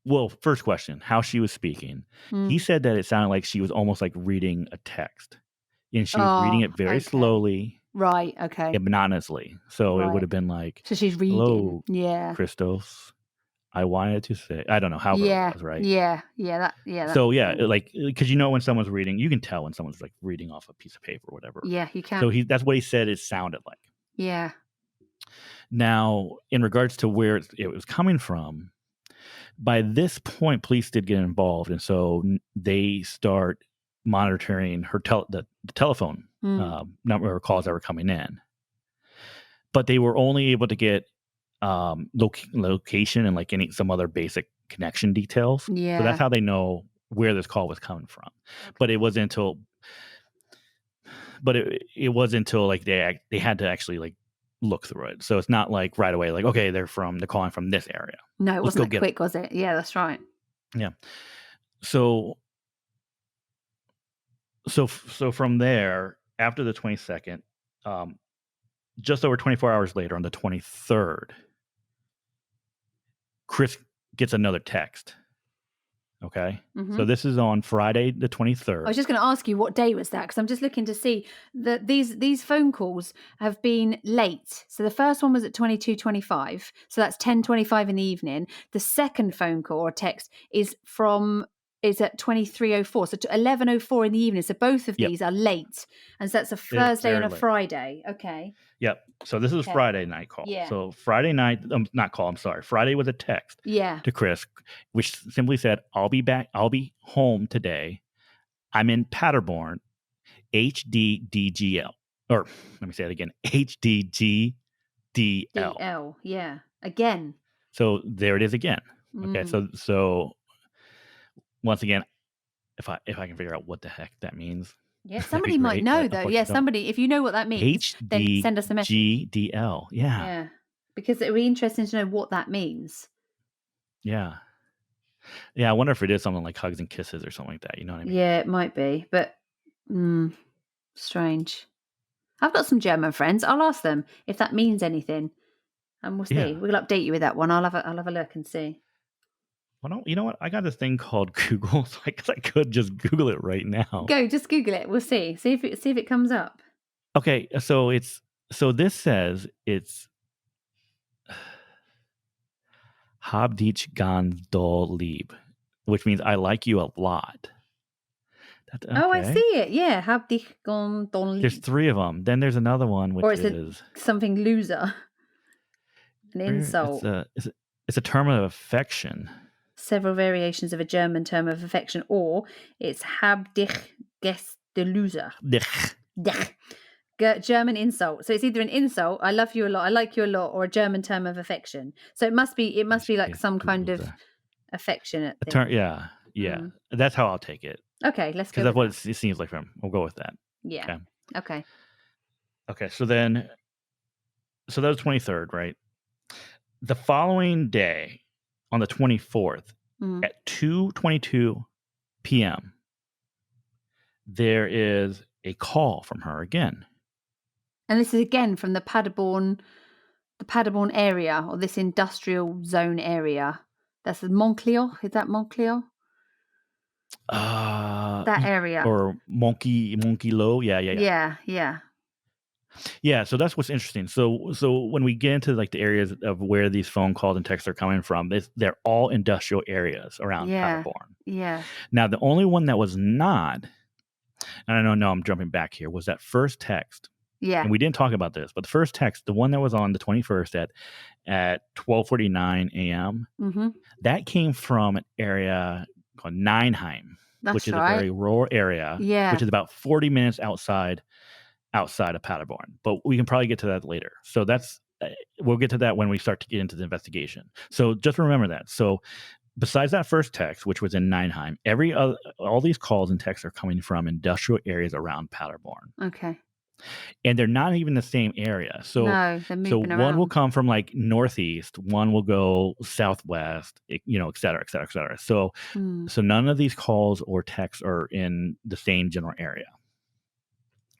well, first question, how she was speaking. He Mm. said that it sounded like she was almost like reading a text, and she was reading Oh, it very okay. slowly Right. Okay. and monotonously. So it would Right. have been like, So she's reading. "Hello, Yeah. Christos. I wanted to say," I don't know, however it Yeah. was, right? Yeah. Yeah. That So makes yeah, sense. because when someone's reading, you can tell when someone's like reading off a piece of paper or whatever. Yeah. You So can. that's what he said it sounded like. Yeah. Now, in regards to where it was coming from, by this point, police did get involved, and so they start monitoring the telephone Mm. number of calls that were coming in. But they were only able to get location and like some other basic connection details. So that's Yeah. how they know where this call was coming from. But Okay. it wasn't until it wasn't until like they had to actually like look through it. So it's not like right away like, okay, they're calling from this area. No, it Let's wasn't go that get them. quick, was it? Yeah, that's right. Yeah. So so from there, after the 22nd, um, just over 24 hours later, on the 23rd, Chris gets another text. Okay, Hmm. so this is on Friday the I was 23rd. just going to ask you what day was that, because I'm just looking to see that these phone calls have been late. So the first one was at 22:25, so that's 10:25 in the evening. The second phone call or text is at 23:04, so to 11:04 in the evening. So both of Yep, these are late, and so that's a Thursday and very a late. Friday. Okay. Yep. So this is Okay. Friday night call. Yeah. So Friday night, not call. I'm sorry. Friday was a text Yeah. to Chris, which simply said, "I'll be back. I'll be home today. I'm in Paderborn, HDDGL." Or let me say it again, HDGDL. DL. Yeah. Again. So there it is again. Okay. Mm. So once again, if I can figure out what the heck that means, Yeah, that'd be somebody might great. know But though. Yeah, unfortunately, I don't. somebody, if you know what that means, then send us a message. HDGDL. Yeah. Yeah, because it would be interesting to know what that means. Yeah. Yeah. I wonder if it is something like hugs and kisses or something like that. You know what I mean? Yeah, it might be, but strange. I've got some German friends. I'll ask them if that means anything, and we'll see. Yeah. We'll update you with that one. I'll have a look and see. Well, you know what? I got this thing called Google, so I guess I could just Google it right now. Go, just Google it. We'll see. See if it comes up. Okay, so this says it's Hab dich ganz doll lieb, which means I like you a lot. Oh, I see Okay. it. Yeah, hab dich gern There's lieb. 3 of them. Then there's another one Or which is it is something loser? An where it's insult. a term of affection. Several variations of a German term of affection, or it's hab dich the loser. Dich. Dich. German insult. So it's either an insult, I love you a lot, I like you a lot, or a German term of affection. So it must be like some kind of affectionate A term, thing. yeah, yeah. Mm. That's how I'll take it Okay, let's because go that's with what that. it seems like from. We'll go with that. Yeah. Okay. Okay. Okay. So that was 23rd, right? The following day, on the 24th, Mm. at 2:22 p.m., there is a call from her again. And this is again from the Paderborn area, or this industrial zone area. That's Montclair. Is that Montclair? That area. Or Monkey Low. Yeah. Yeah, so that's what's interesting. So when we get into like the areas of where these phone calls and texts are coming from, they're all industrial areas around Yeah. Paderborn. Yeah. Now, the only one that was not, and I don't know, I'm jumping back here, was that first text. Yeah. And we didn't talk about this, but the first text, the one that was on the 21st at 12:49 a.m., Mm-hmm. that came from an area called Neinheim, That's which is right. a very rural area, Yeah. which is about 40 minutes outside of Paderborn. But we can probably get to that later. So that's we'll get to that when we start to get into the investigation. So just remember that. So besides that first text, which was in Neinheim, all these calls and texts are coming from industrial areas around Paderborn. Okay. And they're not even the same area. So No, they're moving one will around. come from like northeast, one will go southwest, et cetera, et cetera, et cetera. So none of these calls or texts are in the same general area.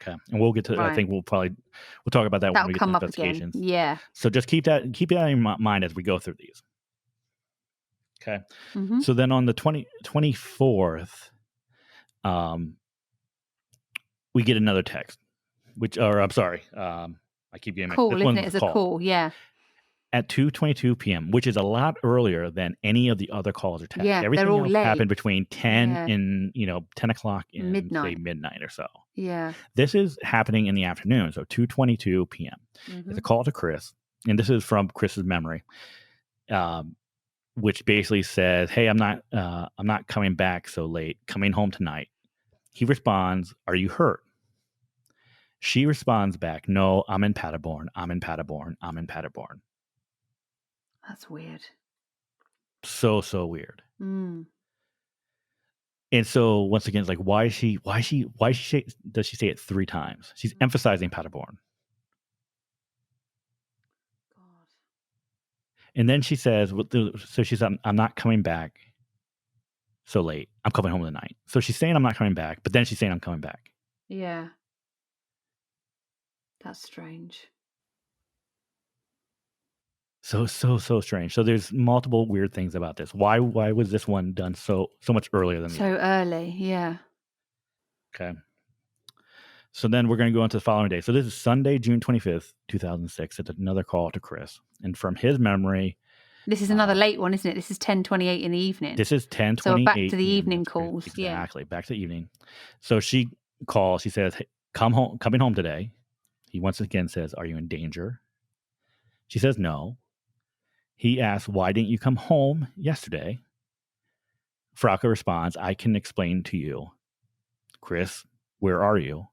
Okay. And we'll get to, I think we'll talk about that when we get to come up investigations. again. Yeah. So just keep that in mind as we go through these. Okay. Mm-hmm. So then on the 24th, we get another text, I'm sorry. I keep getting cool, isn't it? It's a call. Yeah. At 2:22 p.m., which is a lot earlier than any of the other calls or texts. Yeah, Everything they're all else late. happened between 10 and 10 o'clock and midnight. say midnight or so. Yeah. This is happening in the afternoon, so 2:22 p.m. Mm-hmm. It's a call to Chris, and this is from Chris's memory, which basically says, "Hey, I'm not coming back so late. Coming home tonight." He responds, "Are you hurt?" She responds back, "No, I'm in Paderborn. I'm in Paderborn. I'm in Paderborn." That's weird. So weird. And so once again, it's like, why does she say it 3 times? She's emphasizing Paderborn. God. And then she says, so she said, "I'm not coming back so late. I'm coming home tonight." So she's saying I'm not coming back, but then she's saying I'm coming back. Yeah. That's strange. So strange. So there's multiple weird things about this. Why was this one done so much earlier than the other? Early, yeah. Okay. So then we're going to go into the following day. So this is Sunday, June 25th, 2006. It's another call to Chris. And from his memory... This is another late one, isn't it? This is 10:28 in the evening. This is 10:28. So back to the evening calls. Exactly. Back to the evening. So she calls. She says, "Hey, coming home today." He once again says, "Are you in danger?" She says, "No." He asks, "Why didn't you come home yesterday?" Frauke responds, "I can explain to you." "Chris, where are you?"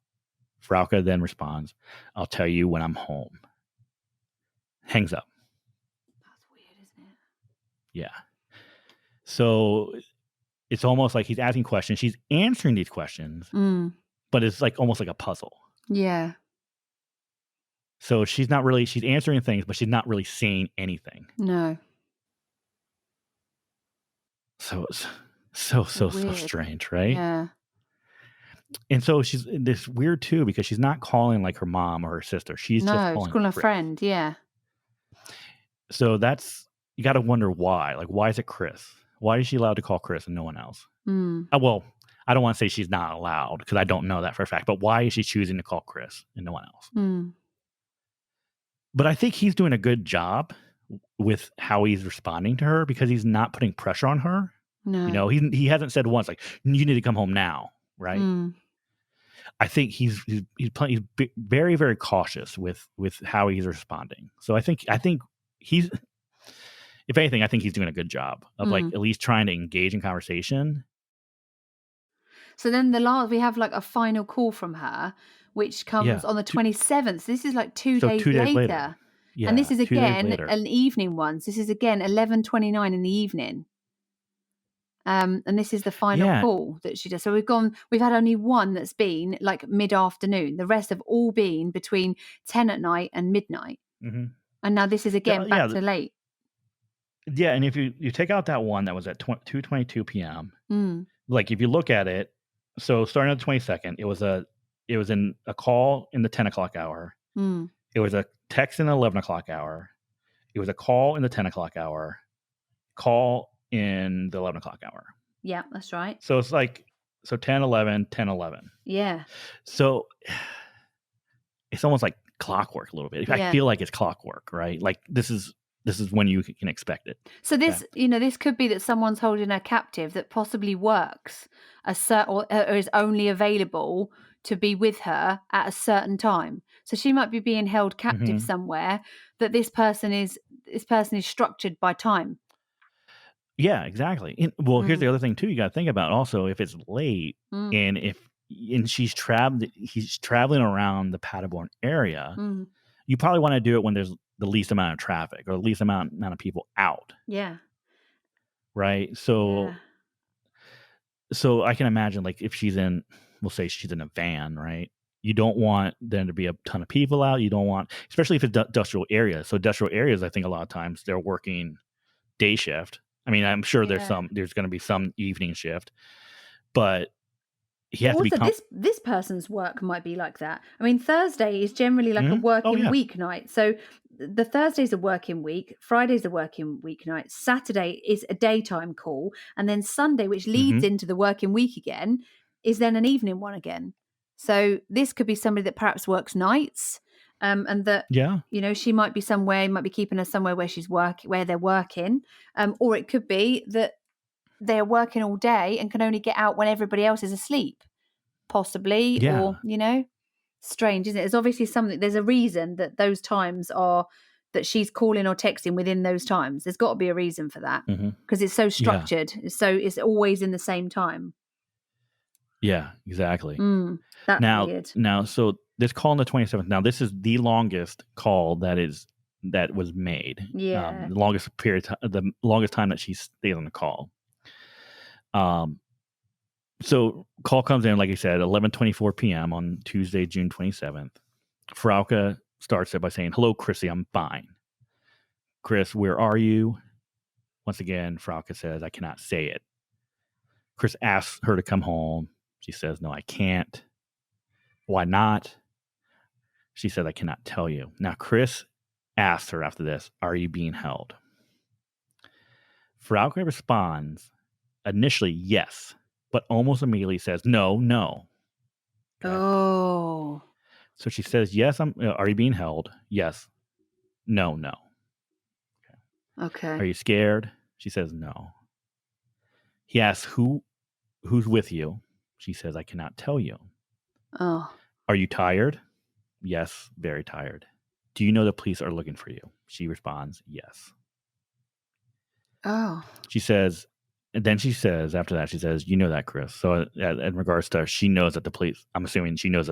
Frauke then responds, "I'll tell you when I'm home." Hangs up. That's weird, isn't it? Yeah. So it's almost like he's asking questions. She's answering these questions, but it's like almost like a puzzle. Yeah. So she's answering things, but she's not really saying anything. No. So it's so strange, right? Yeah. And so she's this weird too, because she's not calling like her mom or her sister. She's just calling a friend. Yeah. So you got to wonder why. Like, why is it Chris? Why is she allowed to call Chris and no one else? Well, I don't want to say she's not allowed because I don't know that for a fact. But why is she choosing to call Chris and no one else? But I think he's doing a good job with how he's responding to her because he's not putting pressure on her. No. He hasn't said once like, "You need to come home now," right? I think he's very, very cautious with how he's responding. So I think he's, if anything, I think he's doing a good job of like at least trying to engage in conversation. So then we have like a final call from her, which comes on the 27th. This is like 2 days later. Yeah, and this is 2 days again later. an evening one. So this is again 11:29 in the evening. And this is the final call that she does. So we've had only one that's been like mid-afternoon. The rest have all been between 10 at night and midnight. And now this is again back to late. Yeah, and if you take out that one that was at 2:22 p.m., Mm, like if you look at it, so starting on the 22nd, it was in a call in the 10 o'clock hour. mm. It was a text in the 11 o'clock hour. It was a call in the 10 o'clock hour. Call in the 11 o'clock hour. Yeah, that's right. So it's like 10, 11, 10, 11. Yeah, So it's almost like clockwork a little bit. I yeah. feel like it's clockwork, right? Like this is when you can expect it. So Okay. this, you know, this could be that someone's holding her captive that possibly works a certain or is only available to be with her at a certain time. So she might be being held captive Hmm. somewhere that this person is structured by time. Yeah, exactly. Well, here's the Mm, other thing too. You got to think about also if it's late mm, and he's traveling around the Paderborn area. mm. You probably want to do it when there's the least amount of traffic or the least amount of people out, Yeah, right? yeah, So I can imagine like if we'll say she's in a van, right? You don't want there to be a ton of people out. You don't want, especially if it's industrial areas. So industrial areas, I think a lot of times they're working day shift. I mean, I'm sure yeah. there's going to be some evening shift, but he But has to be also, this person's work might be like that. I mean, Thursday is generally like a Mhm. Oh working yeah. weeknight. So the Thursday's a working week, Friday's a working weeknight, Saturday is a daytime call, and then Sunday, which leads Hmm. into the working week again, is then an evening one again. So this could be somebody that perhaps works nights, and that Yeah. she might be somewhere, might be keeping her somewhere where they're working, or it could be that they're working all day and can only get out when everybody else is asleep possibly, Yeah. or strange, isn't it? There's obviously something, there's a reason that those times are, that she's calling or texting within those times. There's got to be a reason for that, Hmm. because it's so Yeah. structured, it's always in the same time. Yeah. Exactly. That's Now, weird. so this call on the 27th. Now, this is the longest call that was made. Yeah. The longest time that she stayed on the call. Um, so call comes in, like I said, 11:24 p.m. on Tuesday, June 27th. Frauke starts it by saying, "Hello, Chrissy, I'm fine. Chris, where are you?" Once again, Frauke says, "I cannot say it." Chris asks her to come home. She says, "No, I can't." "Why not?" She said, "I cannot tell you." Now, Chris asks her after this, "Are you being held?" Frauke responds, initially, yes, but almost immediately says, "No, no." Okay. Oh. So she says, "Yes, are you being held?" "Yes." "No, no." "Are Okay. you scared?" She says, "No." He asks, who's with you?" She says, "I cannot tell you." Oh. "Are you tired?" "Yes, very tired." "Do you know the police are looking for you?" She responds, "Yes." Oh. She says, and then she says, after that, she says, "You know that, Chris." So in regards to, she knows that the police, I'm assuming she knows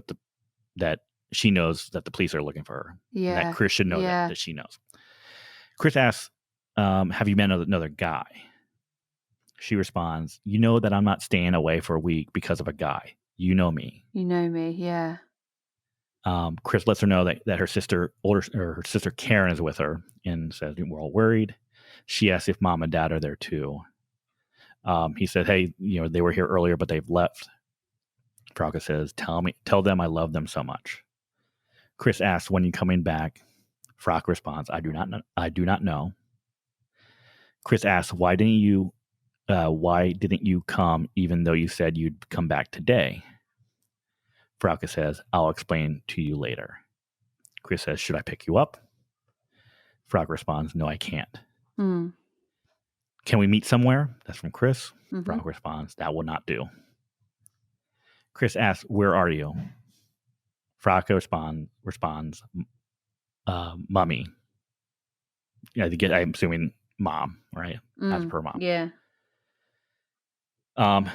that she knows that the police are looking for her, and that Yeah, Chris should know yeah. that she knows. Chris asks, "Have you met another guy?" She responds, "You know that I'm not staying away for a week because of a guy. You know me." You know me, yeah. Chris lets her know that her sister Karen is with her and says, "We're all worried." She asks if mom and dad are there too. He said, "Hey, they were here earlier, but they've left." Frauke says, tell them I love them so much." Chris asks, "When are you coming back?" Frauke responds, "I do not know. I do not know." Chris asks, why didn't you come even though you said you'd come back today?" Frauke says, "I'll explain to you later." Chris says, "Should I pick you up?" Frauke responds, "No, I can't." Mm. "Can we meet somewhere?" That's from Chris. Mhm. Frauke responds, "That will not do." Chris asks, "Where are you?" Frauke responds, "Mummy." Yeah, I'm assuming mom, right? As per mom. Yeah. Um,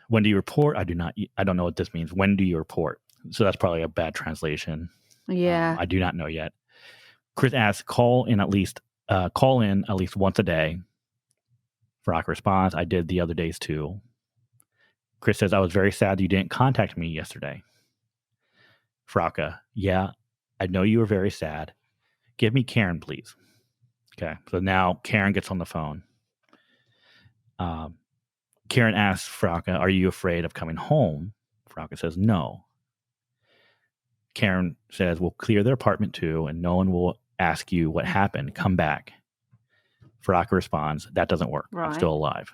"When do you report?" I don't know what this means. "When do you report?" So that's probably a bad translation. Yeah. I do not know yet. Chris asks, call in at least once a day." Frauke responds, "I did the other days too." Chris says, "I was very sad you didn't contact me yesterday." Frauke, "Yeah, I know you were very sad. Give me Karen, please." Okay. So now Karen gets on the phone. Karen asks Frauke, "Are you afraid of coming home?" Frauke says, "No." Karen says, "We'll clear their apartment too, and no one will ask you what happened. Come back." Frauke responds, "That doesn't work. I'm Right. still alive."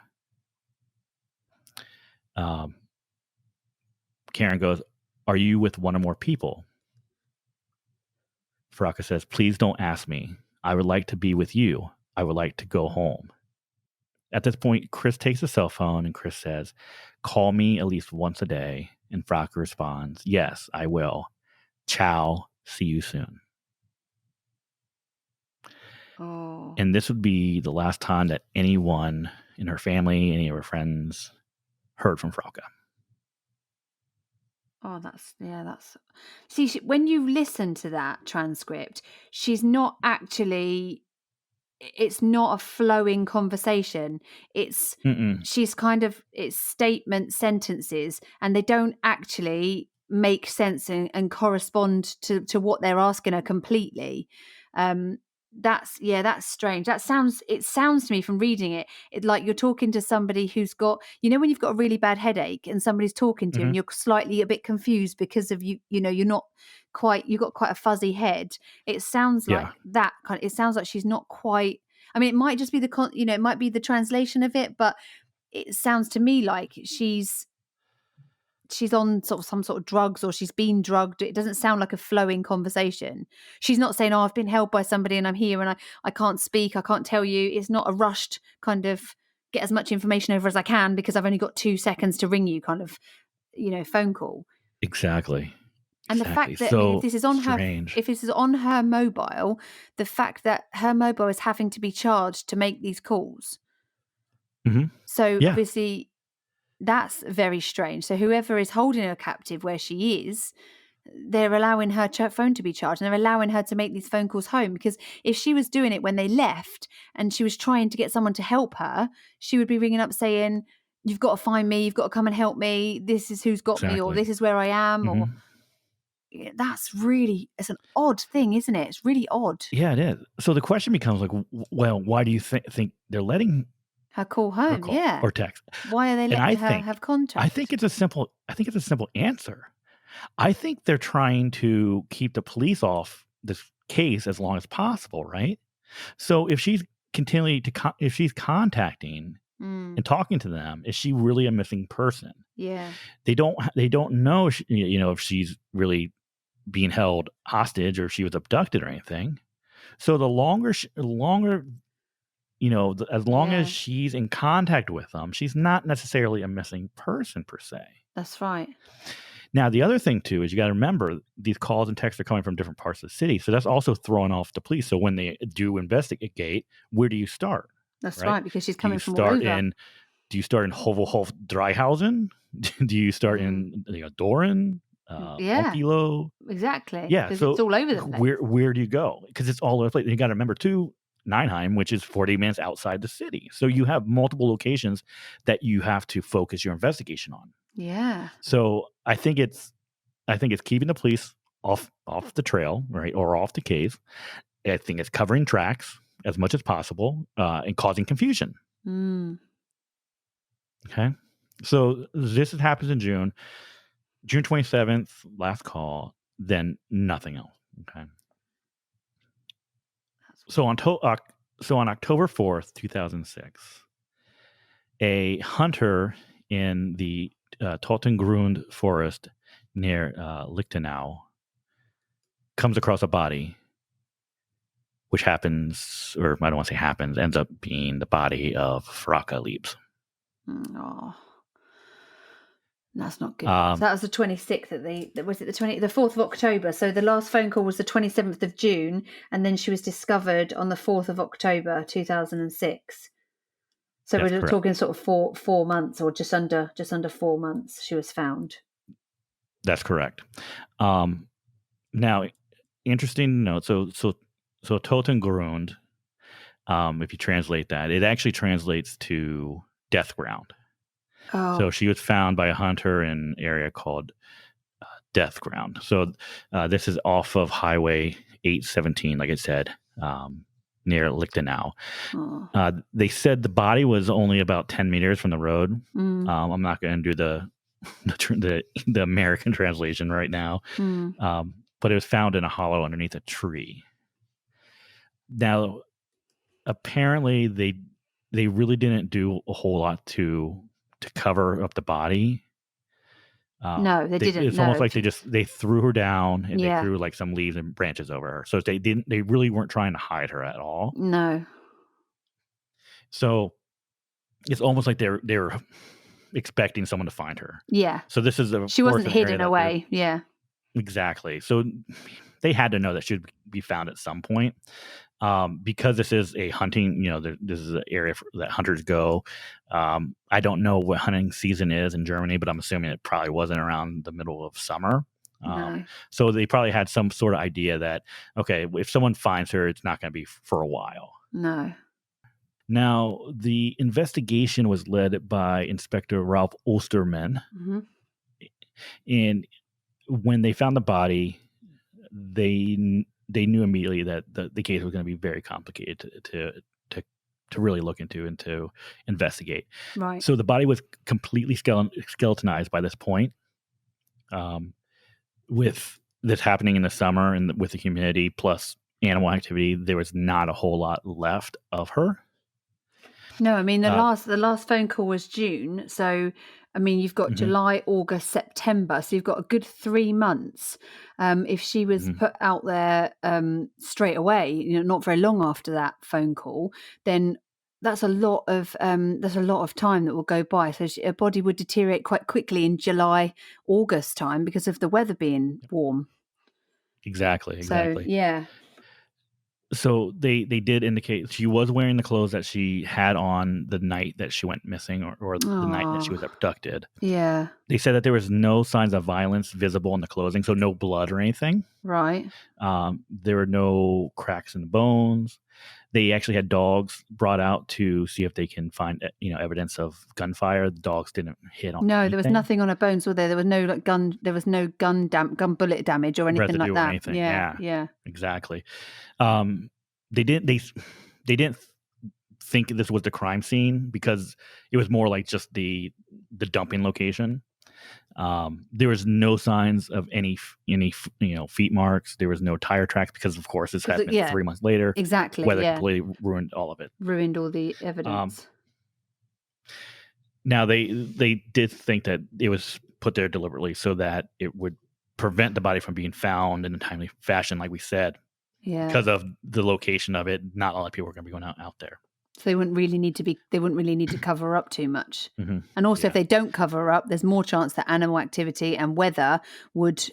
Karen goes, "Are you with one or more people?" Frauke says, "Please don't ask me. I would like to be with you. I would like to go home." At this point, Chris takes a cell phone and Chris says, "Call me at least once a day." And Frauke responds, "Yes, I will. Ciao. See you soon." Oh. And this would be the last time that anyone in her family, any of her friends, heard from Frauke. Oh, that's. See, when you listen to that transcript, she's not actually. It's not a flowing conversation. It's Mm-mm. she's kind of it's statement sentences, and they don't actually make sense and correspond to what they're asking her completely. That's strange. It sounds to me from reading it like you're talking to somebody who's got, when you've got a really bad headache and somebody's talking to you Mm-hmm. and you're slightly a bit confused because of you're not quite, you've got quite a fuzzy head. It sounds like Yeah, that kind of, it sounds like she's not quite, I mean, it might just be it might be the translation of it, but it sounds to me like she's on sort of some sort of drugs, or she's been drugged. It doesn't sound like a flowing conversation. She's not saying, "Oh, I've been held by somebody and I'm here and I can't speak, I can't tell you." It's not a rushed kind of get as much information over as I can because I've only got 2 seconds to ring you kind of, phone call. exactly. And the Exactly. fact that, I mean, So strange. if this is on her mobile, the fact that her mobile is having to be charged to make these calls. Mm-hmm. So Yeah, obviously that's very strange. So whoever is holding her captive where she is, they're allowing her phone to be charged and they're allowing her to make these phone calls home, because if she was doing it when they left and she was trying to get someone to help her, she would be ringing up saying, "You've got to find me, you've got to come and help me, this is who's got me, or exactly. this is where I am," or Mm-hmm. it's an odd thing, isn't it? It's really odd. Yeah, it is. So the question becomes like, well, why do you think they're letting Her call her home, call yeah. or text? Why are they And letting her have I contact? think it's a simple answer. I think they're trying to keep the police off this case as long as possible, right? So if she's continually if she's contacting Mm, and talking to them, is she really a missing person? yeah, They don't know if she's really being held hostage or if she was abducted or anything. So the longer as long as yeah, she's in contact with them, she's not necessarily a missing person per se. that's right. Now, the other thing too is you got to remember these calls and texts are coming from different parts of the city, so that's also throwing off the police. So when they do investigate, where do you start? That's Right? right, because she's Do you coming from all start over. in Hovelhof Dreihausen? Do you start Mm, in Doran, yeah, Monkilo? exactly, Yeah. because it's So all over the place. where do you go? Because it's all over the place. And you got to remember too, Neinheim, which is 40 minutes outside the city. So you have multiple locations that you have to focus your investigation on. Yeah. So I think it's keeping the police off the trail, right, or off the case. I think it's covering tracks as much as possible and causing confusion. Mm, Okay, so this happens in June 27th, last call, then nothing else. Okay, that's so weird. on October 4th, 2006, a hunter in the Tottengrund forest near Lichtenau comes across a body, which happens, or I don't want to say happens, ends up being the body of Frauke Liebs. Oh, that's not good. So Um, that was the 26th was it the 4th of October. So the last phone call was the 27th of June, and then she was discovered on the 4th of October 2006. So that's we're correct. talking sort of 4 months, or just under 4 months she was found. That's correct. Um, Now, interesting to note. So Totengrund, if you translate that, it actually translates to death ground. So Oh, she was found by a hunter in an area called Death Ground. So this is off of Highway 817, like I said. near Lichtenau. Oh. They said the body was only about 10 meters from the road. Mm. I'm not going to do the American translation right now, Mm. but it was found in a hollow underneath a tree. Now, apparently, they really didn't do a whole lot to cover up the body. No, they didn't. It's almost No. like they threw her down and they Yeah. threw like some leaves and branches over her. So they really weren't trying to hide her at all. No. So it's almost like they're expecting someone to find her. Yeah. So this is of She course wasn't an area hidden that away. Yeah. exactly. So they had to know that she would be found at some point. Because this is a hunting, this is an area that hunters go. I don't know what hunting season is in Germany, but I'm assuming it probably wasn't around the middle of summer. No. So they probably had some sort of idea that, okay, if someone finds her, it's not going to be for a while. No. Now, the investigation was led by Inspector Ralph Osterman. Mm-hmm. And when they found the body, they knew immediately that the case was going to be very complicated to really look into and to investigate. Right. So the body was completely skeletonized by this point. With this happening in the summer and with the humidity plus animal activity, there was not a whole lot left of her. No, I mean the last phone call was June, so I mean you've got July, August, September, so you've got a good 3 months. If she was put out there straight away, not very long after that phone call, then that's a lot of time that will go by. So her body would deteriorate quite quickly in July, August time because of the weather being warm. Exactly. So yeah. So they did indicate she was wearing the clothes that she had on the night that she went missing or the night that she was abducted. Yeah. They said that there was no signs of violence visible in the clothing, so no blood or anything. Right. There were no cracks in the bones. They actually had dogs brought out to see if they can find evidence of gunfire. The dogs didn't hit on. No, anything. there was nothing on her bones, was there? There was no gun. There was no gun bullet damage or anything Residue like that. or anything. Yeah. Exactly. They didn't think this was the crime scene because it was more like just the dumping location. There was no signs of any feet marks. There was no tire tracks because of course this happened 3 months later. Exactly. Weather completely ruined all of it. Ruined all the evidence. Now they did think that it was put there deliberately so that it would prevent the body from being found in a timely fashion, like we said. Yeah. Because of the location of it, not a lot of people are going to be going out there. So they wouldn't really need to cover her up too much. Mm-hmm. And also if they don't cover her up, there's more chance that animal activity and weather would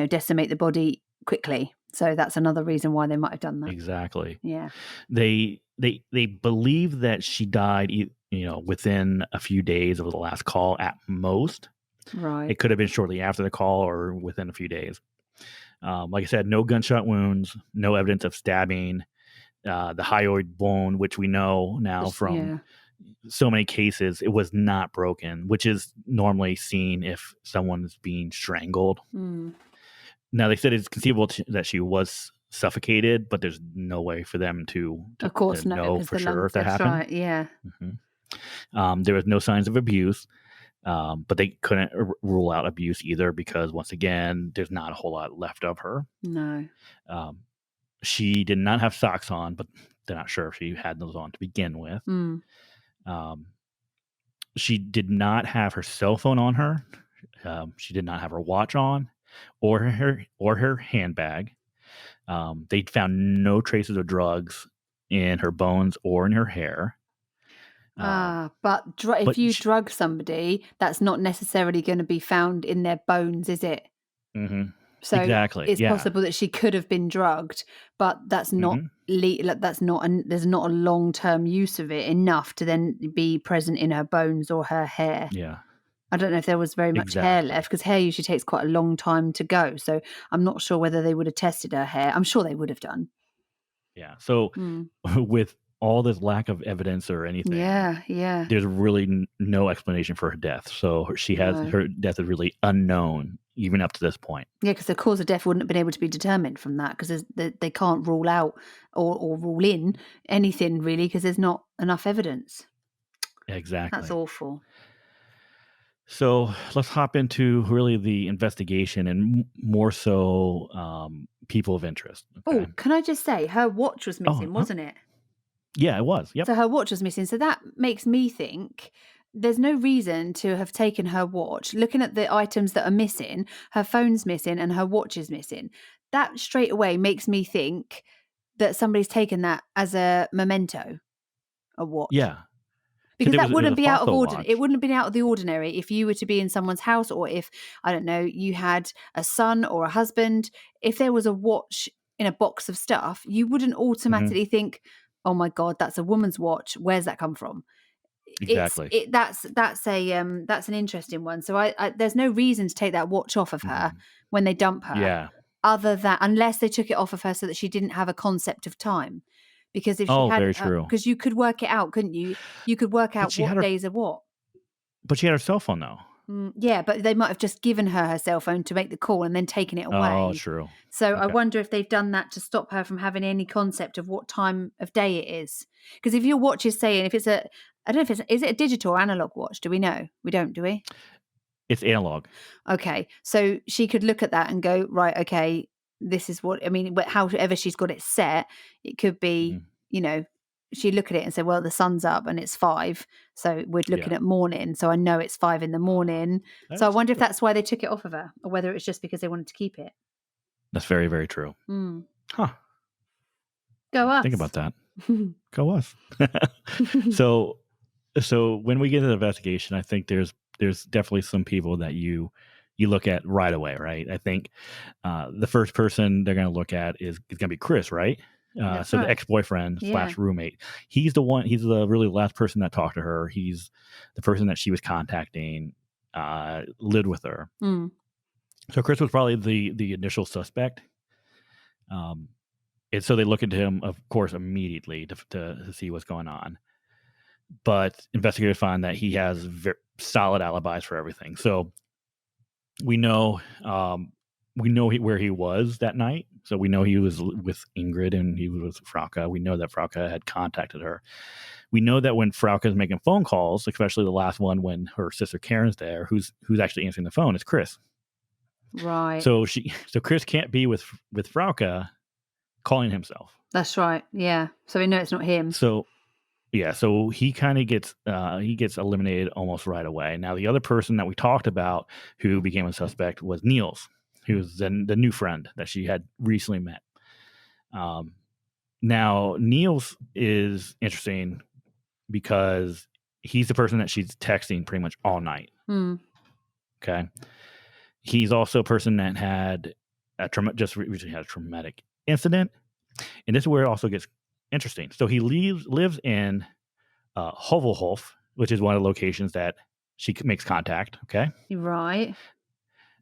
decimate the body quickly. So that's another reason why they might have done that. Exactly. Yeah. They believe that she died within a few days of the last call at most. Right. It could have been shortly after the call or within a few days. Like I said, no gunshot wounds, no evidence of stabbing. The hyoid bone, which we know now from so many cases, it was not broken, which is normally seen if someone's being strangled. Mm. Now, they said it's conceivable that she was suffocated, but there's no way for them to of course, know for sure if that happened. Right, yeah. Mm-hmm. There was no signs of abuse. But they couldn't rule out abuse either because, once again, there's not a whole lot left of her. No. She did not have socks on, but they're not sure if she had those on to begin with. Mm. She did not have her cell phone on her. She did not have her watch on or her handbag. They found no traces of drugs in her bones or in her hair. But if you drug somebody, that's not necessarily going to be found in their bones, is it? Mm-hmm. So exactly. It's possible that she could have been drugged, but that's not there's not a long-term use of it enough to then be present in her bones or her hair. Yeah. I don't know if there was very much hair left because hair usually takes quite a long time to go. So I'm not sure whether they would have tested her hair. I'm sure they would have done. Yeah. So with all this lack of evidence or anything, Yeah. there's really no explanation for her death. So No. her death is really unknown even up to this point. Yeah, because the cause of death wouldn't have been able to be determined from that because they can't rule out or rule in anything really because there's not enough evidence. That's Exactly. awful. So let's hop into really the investigation and more so people of interest. Okay. Oh, can I just say her watch was Oh, missing, wasn't it? yeah, it was. Yep. So her watch was missing. So that makes me think there's no reason to have taken her watch. Looking at the items that are missing, her phone's missing and her watch is missing. That straight away makes me think that somebody's taken that as a memento, a watch. Yeah. Because Because that it was wouldn't a be out of fossil ordinary. It watch. wouldn't have been out of the ordinary if you were to be in someone's house or if, I don't know, you had a son or a husband. If there was a watch in a box of stuff, you wouldn't Hmm. automatically think, "Oh my god, that's a woman's watch. Where's that come from?" Exactly. That's an interesting one. So I there's no reason to take that watch off of her Hmm. when they dump her, Yeah. other than unless they took it off of her so that she didn't have a concept of time. Because if she Oh, had, very true. because you could work it out, couldn't you? You could work But out what days are what. she had her cell phone though. Yeah, but they might have just given her cell phone to make the call and then taken it Oh, away. true. So I Okay. wonder if they've done that to stop her from having any concept of what time of day it is. Because if your watch is saying, if it's a, I don't know if it's, is it a digital or analog watch? Do we know? We don't, do we? It's analog. Okay. So she could look at that and go, right, okay, this is what, I mean, however she's got it set, it could be, Hmm. you know, she'd look at it and say, well, the sun's up and it's 5. So we're looking Yeah. at morning. So I know it's 5 in the morning. So I That's wonder if that's why they took it off of her or whether it's just because they wanted to keep it. that's very, very true. Mm. Huh. Go Think us. about that. Go us. So when we get into the investigation, I think there's definitely some people that you look at right away, right? I think the first person they're going to look at is going to be Chris, right? That's So the right. ex-boyfriend Yeah. / roommate. He's the one. He's the really last person that talked to her. He's the person that she was contacting. Lived with her. Mm. So Chris was probably the initial suspect. Um, and so they look into him, of course, immediately to see what's going on. But investigators find that he has solid alibis for everything. So we know where he was that night. So we know he was with Ingrid and he was with Frauke. We know that Frauke had contacted her. We know that when Frauke is making phone calls, especially the last one when her sister Karen's there, who's actually answering the phone is Chris. Right. So Chris can't be with Frauke calling himself. That's right. Yeah. So we know it's not him. So yeah, so he kind of gets eliminated almost right away. Now the other person that we talked about who became a suspect was Niels, who was the new friend that she had recently met. Now Niels is interesting because he's the person that she's texting pretty much all night. Mm. Okay, he's also a person that had just recently had a traumatic incident, and this is where it also gets interesting. So he lives in Hovelhof, which is one of the locations that she makes contact. Okay, Right.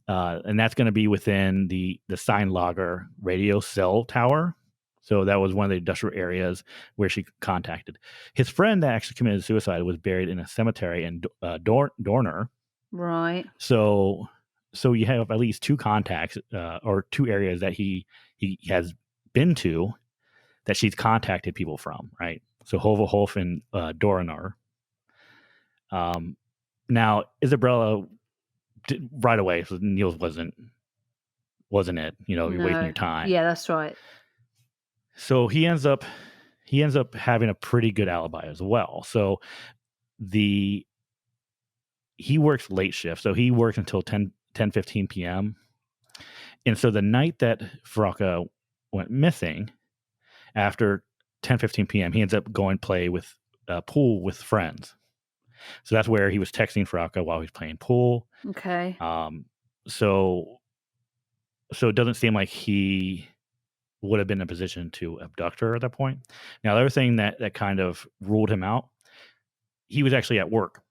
and that's going to be within the Steinlager radio cell tower. So that was one of the industrial areas where she contacted. His friend that actually committed suicide was buried in a cemetery in Dorner. Right. So you have at least 2 contacts or 2 areas that he has been to that she's contacted people from, right? So Hovelhof and Dorner. Now Isabella right away. So Niels wasn't it? You're wasting your No. time. Yeah, that's right. So he ends up having a pretty good alibi as well. So he works late shift. So he works until 10:15 p.m. And so the night that Frauke went missing, after 10:15 p.m., he ends up going play with pool with friends. So that's where he was texting Frauke while he was playing pool. Okay. So it doesn't seem like he would have been in a position to abduct her at that point. Now, the other thing that kind of ruled him out, he was actually at work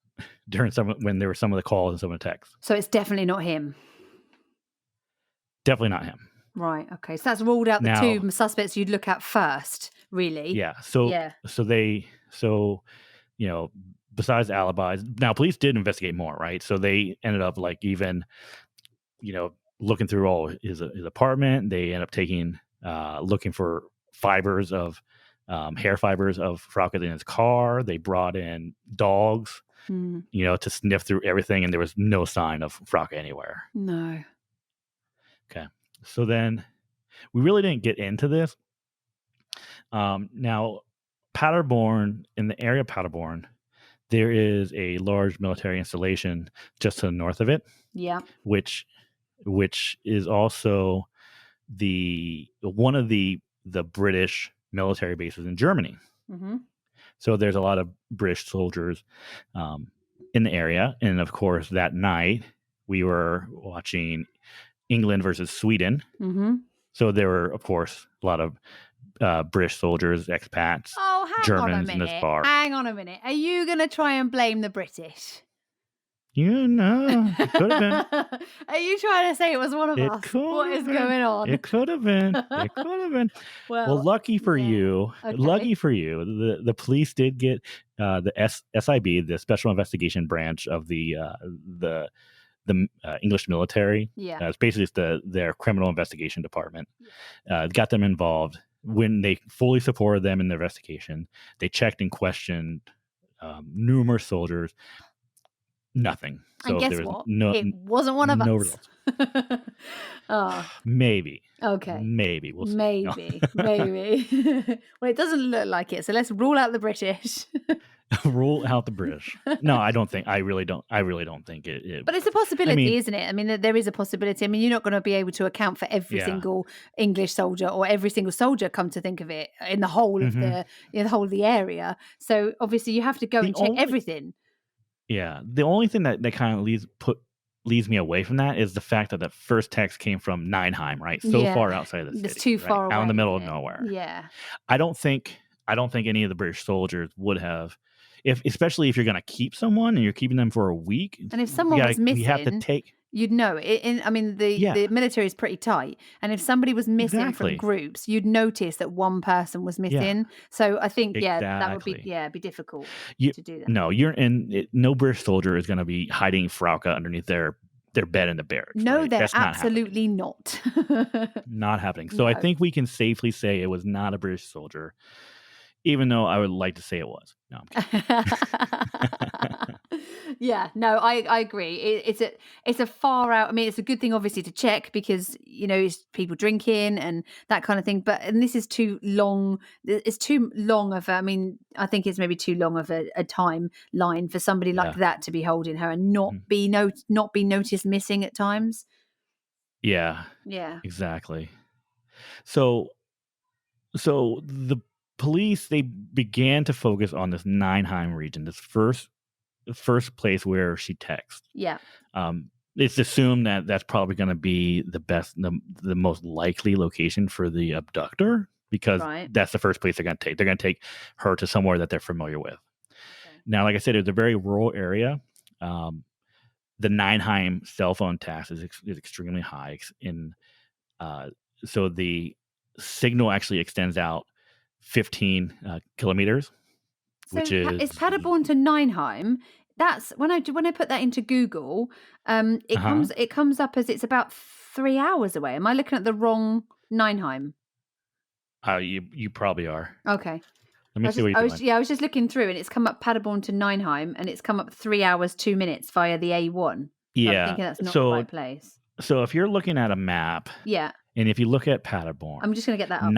during when there were some of the calls and some of the texts. So it's definitely not him. Definitely not him. Right. Okay. So that's ruled out the Now, 2 suspects you'd look at first Really? Yeah. So Yeah. so they so you know, besides alibis, now police did investigate more, right? So they ended up like even looking through all his apartment. They end up taking looking for fibers of hair fibers of Frauke in his car. They brought in dogs, Mm. to sniff through everything, and there was no sign of Frauke anywhere. No. Okay, so then we really didn't get into this. Now, Paderborn, in the area of Paderborn, there is a large military installation just to the north of it, Yeah. which is also the one of the British military bases in Germany. Mm-hmm. So there's a lot of British soldiers in the area, and of course that night we were watching England versus Sweden. Mm-hmm. So there were, of course, a lot of British soldiers, expats, Oh, hang on a Germans in this minute. bar. Hang on a minute. Are you going to try and blame the British? It could have been. Are you trying to say it was one of It us? could What have is been. going on? It could have been. It could have been. Well, Well, lucky for yeah. you. Okay. Lucky for you. The police did get the SIB, the Special Investigation Branch of the English military. Yeah. It's basically their criminal investigation department. Got them involved. When they fully supported them in their investigation, they checked and questioned numerous soldiers. Nothing. And So guess there was what? It wasn't one of no us. results. Oh, Maybe. okay. Maybe. We'll see. Maybe. Maybe. Well, it doesn't look like it. So let's rule out the British. Rule out the British. No, I don't think. I really don't think it. But it's a possibility, I mean, isn't it? I mean, there is a possibility. I mean, you're not going to be able to account for every Yeah. single English soldier or every single soldier, come to think of it, in the whole of Mhm. the whole of the area. So obviously, you have to go The and check only everything. Yeah, the only thing that kind of leads me away from that is the fact that the first text came from Neinheim, right? So Yeah. far outside of the It's city, too right? far away, Out in the middle of isn't it? nowhere. Yeah. I don't think any of the British soldiers would have, especially if you're going to keep someone and you're keeping them for a week. And if someone was we have to missing, take. you'd know it. I mean, Yeah. the military is pretty tight, and if somebody was missing Exactly. from groups, you'd notice that one person was missing. So I think, that would be Exactly. be difficult You to do that. No, you're in it, no British soldier is going to be hiding Frauke underneath their bed in the barracks. No, right? they're That's not happening. absolutely not. Not happening. So I No. think we can safely say it was not a British soldier, even though I would like to say it was. No, I'm kidding. Yeah, no, I agree. It's a far out. I mean, it's a good thing, obviously, to check because it's people drinking and that kind of thing. And this is too long. It's too long of. I mean, I think it's maybe too long of a timeline for somebody like that to be holding her and not be noticed missing at times. Yeah. Yeah. Exactly. So the police, they began to focus on this Neinheim region, this first place where she texts. Yeah. It's assumed that that's probably going to be the most likely location for the abductor because that's the first place they're going to take. They're going to take her to somewhere that they're familiar with. Okay. Now, like I said, it's a very rural area. The Neinheim cell phone tax is extremely high. So the signal actually extends out 15 kilometers. So which is it's Paderborn to Neinheim. That's when I put that into Google, it comes up as it's about 3 hours away. Am I looking at the wrong Neinheim? You probably are. Okay. Let me see what you're doing. I was just looking through and it's come up Paderborn to Neinheim and it's come up 3 hours 2 minutes via the A1. Yeah. I'm thinking that's not the right place. So if you're looking at a map, and if you look at Paderborn, I'm just going to get that up.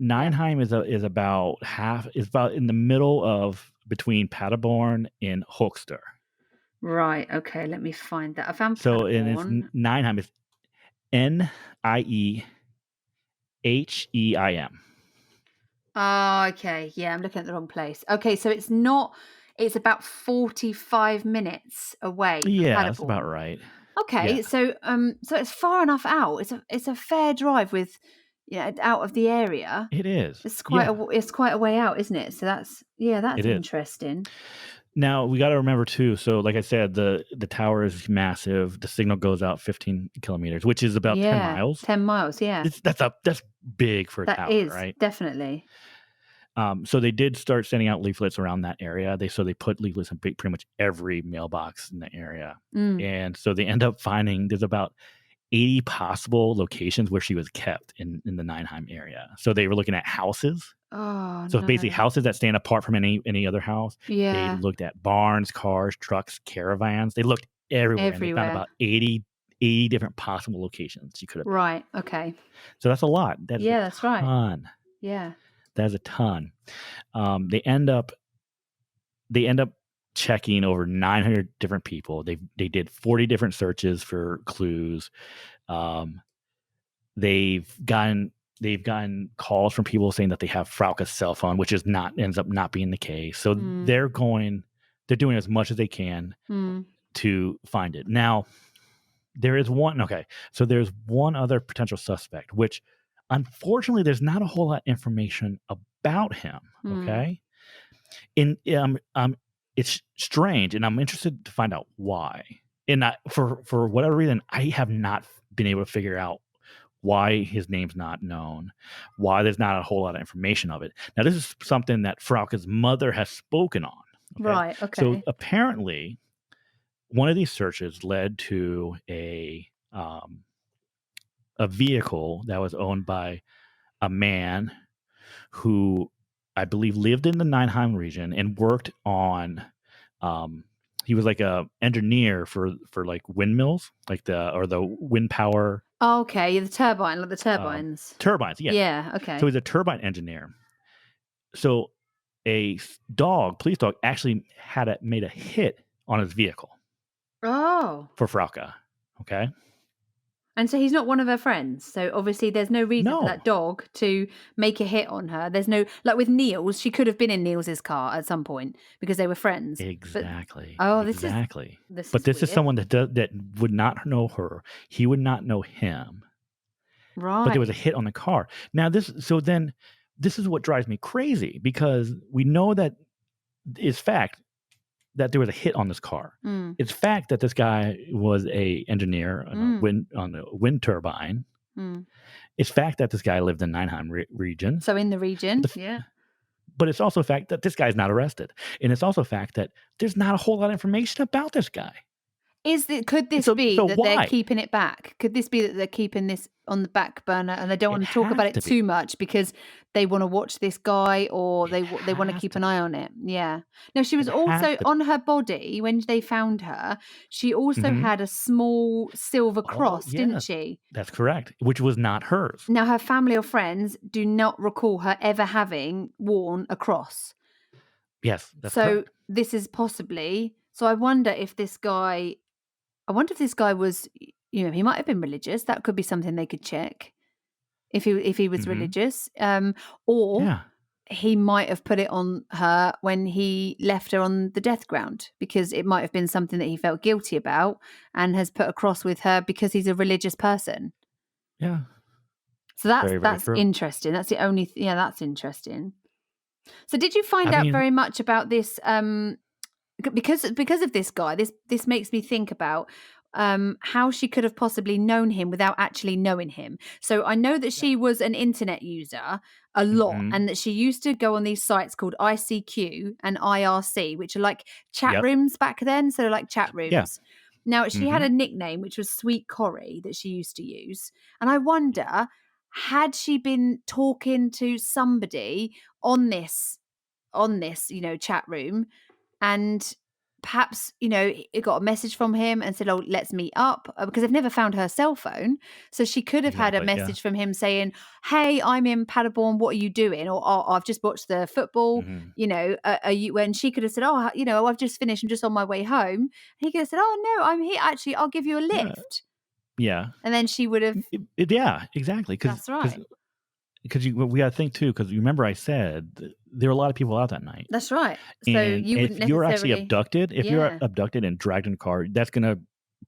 Neinheim is about in the middle of between Paderborn and Höxter. Right. Okay. Let me find that. I found Paderborn. So it's Neinheim is Nieheim. Oh, okay. Yeah, I'm looking at the wrong place. Okay, so it's not. It's about 45 minutes away. Yeah, that's about right. Okay, so it's far enough out. It's a fair drive with, out of the area. It is. It's quite a way out, isn't it? So that's interesting. Now we got to remember too. So, like I said, the tower is massive. The signal goes out 15 kilometers, which is about 10 Yeah, miles. 10 miles, yeah. That's big for a That tower, is, right? definitely. So they did start sending out leaflets around that area. They put leaflets in pretty much every mailbox in the area, Mm. and so they end up finding there's about 80 possible locations where she was kept in the Neinheim area. So they were looking at houses. Oh, So basically, no. houses that stand apart from any other house. They Yeah, looked at barns, cars, trucks, caravans. They looked everywhere, and they found everywhere. about 80 different possible locations she could have been. Right, okay. So that's a lot. That is a Yeah, that's right. ton. Yeah. That is a ton. They end up checking over 900 different people. They did 40 different searches for clues. Um, they've gotten calls from people saying that they have Frauke's cell phone, which ends up not being the case. So Mm. they're doing as much as they can Mm. to find it. Now, there's one other potential suspect, which unfortunately there's not a whole lot of information about him. Mm. Okay. In It's strange, and I'm interested to find out why. And for whatever reason, I have not been able to figure out why his name's not known, why there's not a whole lot of information of it. Now, this is something that Frauke's mother has spoken on. Okay, Right, so okay. apparently, one of these searches led to a vehicle that was owned by a man who I believe lived in the Neinheim region and worked on. He was like a engineer for like windmills, like the wind power Oh, okay, the turbine, like the turbines. turbines. Yeah, Yeah, so okay. he's a turbine engineer. So police dog, actually made a hit on his vehicle Oh. for Frauke. Okay, And so he's not one of her friends. So obviously there's no reason for no, that dog to make a hit on her. There's no like with Niels, she could have been in Niels's car at some point because they were friends. But exactly, oh, exactly. this But is this is weird. someone that would not know her. He would not know him. But there was a Right. hit on the car. Now this is what drives me crazy because we know that it's fact that there was a hit on this car. Mm. It's fact that this guy was a engineer Mm. on a wind turbine. Mm. It's fact that this guy lived in Neinheim region. So in the But, region, the, yeah. but it's also a fact that this guy's not arrested, and it's also a fact that there's not a whole lot of information about this guy. Could this be So that they're why? keeping it back? Could this be that they're keeping this on the back burner and they don't It want to talk has about it to be. too much because they want to watch this guy or It they want to has keep to an eye be. on it? Yeah. No, she It was has also to on be. her body when they found her. She also Hmm. had a small silver Oh cross, didn't yes, she? that's correct. Which was not hers. Now, her family or friends do not recall her ever having worn a cross. Yes, that's So correct. this is possibly. So I wonder if this guy was, he might have been religious. That could be something they could check if he was Hmm. religious. Or Yeah. he might have put it on her when he left her on the death ground because it might have been something that he felt guilty about and has put a cross with her because he's a religious person. Yeah. So Very, very that's true. interesting. That's the only yeah, that's interesting. So did you I find out mean, very much about this because of this guy, this makes me think about how she could have possibly known him without actually knowing him. So I know that yeah. she was an internet user a lot, Hmm. and that she used to go on these sites called ICQ and IRC, which are like chat Yep. rooms back then. So like chat Yeah. rooms. Now she had Hmm. a nickname which was Sweet Corrie that she used to use, and I wonder had she been talking to somebody on this chat room and perhaps it got a message from him and said, oh, let's meet up, because they've never found her cell phone, so she could have had a Exactly. Yeah. message from him saying, hey, I'm in Paderborn, what are you doing? Or oh, I've just watched the football, Hmm. are you, when she could have said, oh, I've just finished, I'm just on my way home. He could have said, oh no, I'm here, actually I'll give you a Yeah. lift. Yeah. And then she would have. Yeah. Exactly. That's right. Because we got to think too. Because remember, I said there were a lot of people out that night, That's right. So and you wouldn't if you're actually necessarily. abducted, Yeah. and dragged in a car, that's gonna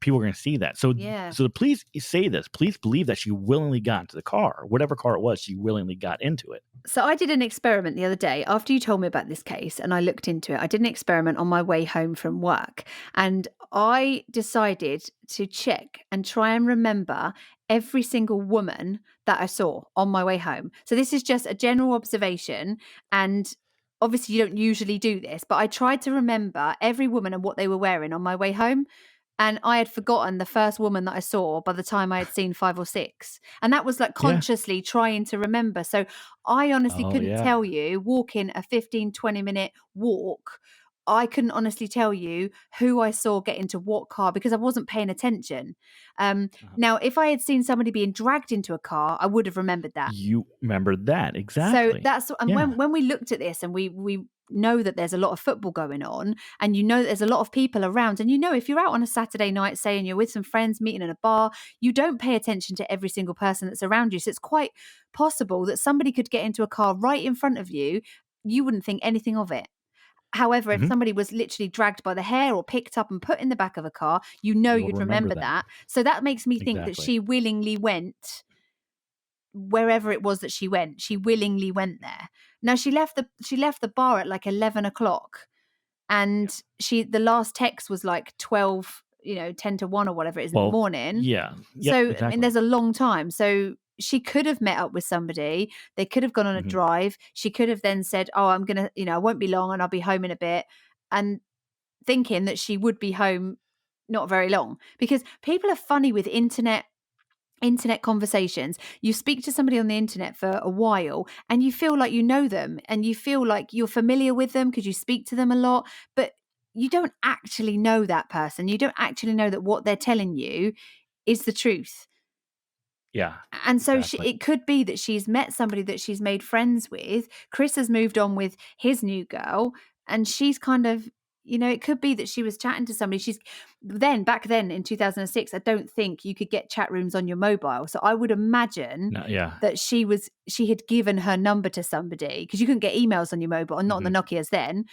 people are going to see that. So Yeah. the police say this. Police believe that she willingly got into the car, whatever car it was. She willingly got into it. So I did an experiment the other day after you told me about this case and I looked into it. I did an experiment on my way home from work and I decided to check and try and remember every single woman that I saw on my way home. So this is just a general observation and obviously you don't usually do this, but I tried to remember every woman and what they were wearing on my way home. And I had forgotten the first woman that I saw by the time I had seen 5 or 6. And that was like Yeah. consciously trying to remember. So I honestly Oh, couldn't yeah. tell you, walking a 15, 20-minute walk, I couldn't honestly tell you who I saw get into what car because I wasn't paying attention. Uh-huh. Now, if I had seen somebody being dragged into a car, I would have remembered that. You remember that. So Exactly. that's and Yeah. when we looked at this and we know that there's a lot of football going on and you know there's a lot of people around and you know if you're out on a Saturday night say and you're with some friends meeting in a bar, you don't pay attention to every single person that's around you. So it's quite possible that somebody could get into a car right in front of you. You wouldn't think anything of it. However, if Mhm. somebody was literally dragged by the hair or picked up and put in the back of a car, you know You'll you'd remember remember that. that. So that makes me think that Exactly. she willingly went wherever it was that she went. She willingly went there. Now she left the bar at like 11 o'clock, Yeah. and the last text was like 12, 10 to 1 or whatever it is in the Well, morning. yeah. Yep. So I mean, Exactly. there's a long time. So she could have met up with somebody. They could have gone on a Mhm. drive. She could have then said, "Oh, I'm gonna, I won't be long, and I'll be home in a bit," and thinking that she would be home not very long because people are funny with internet conversations. You speak to somebody on the internet for a while and you feel like you know them and you feel like you're familiar with them because you speak to them a lot, but you don't actually know that person. You don't actually know that what they're telling you is the truth. Yeah. And so Exactly. it could be that she's met somebody that she's made friends with. Chris has moved on with his new girl, and she's kind of, it could be that she was chatting to somebody. Back then in 2006, I don't think you could get chat rooms on your mobile. So I would imagine No, yeah. that she had given her number to somebody because you couldn't get emails on your mobile, and not on the Mhm. Nokias then.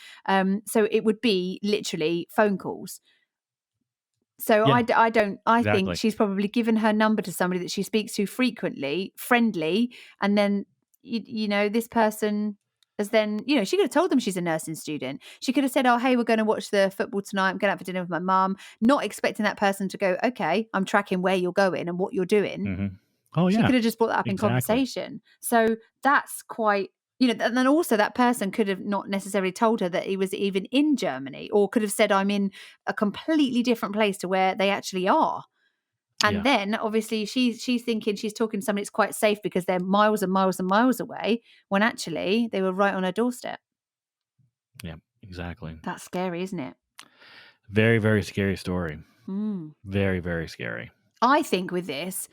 So it would be literally phone calls. So Yeah. I think Exactly. she's probably given her number to somebody that she speaks to frequently, friendly, and then this person has then, she could have told them she's a nursing student. She could have said, "Oh, hey, we're going to watch the football tonight. I'm going out for dinner with my mum," not expecting that person to go, "Okay, I'm tracking where you're going and what you're doing." Mhm. Oh, She yeah. could have just brought that up in Exactly. conversation. So that's quite, and then also that person could have not necessarily told her that he was even in Germany, or could have said, "I'm in a completely different place to where they actually are." And Yeah. then obviously she's thinking she's talking to somebody that's quite safe because they're miles and miles and miles away when actually they were right on her doorstep. Yeah. Exactly. That's scary, isn't it? Very, very scary story. Mm. Very, very scary. I think with this,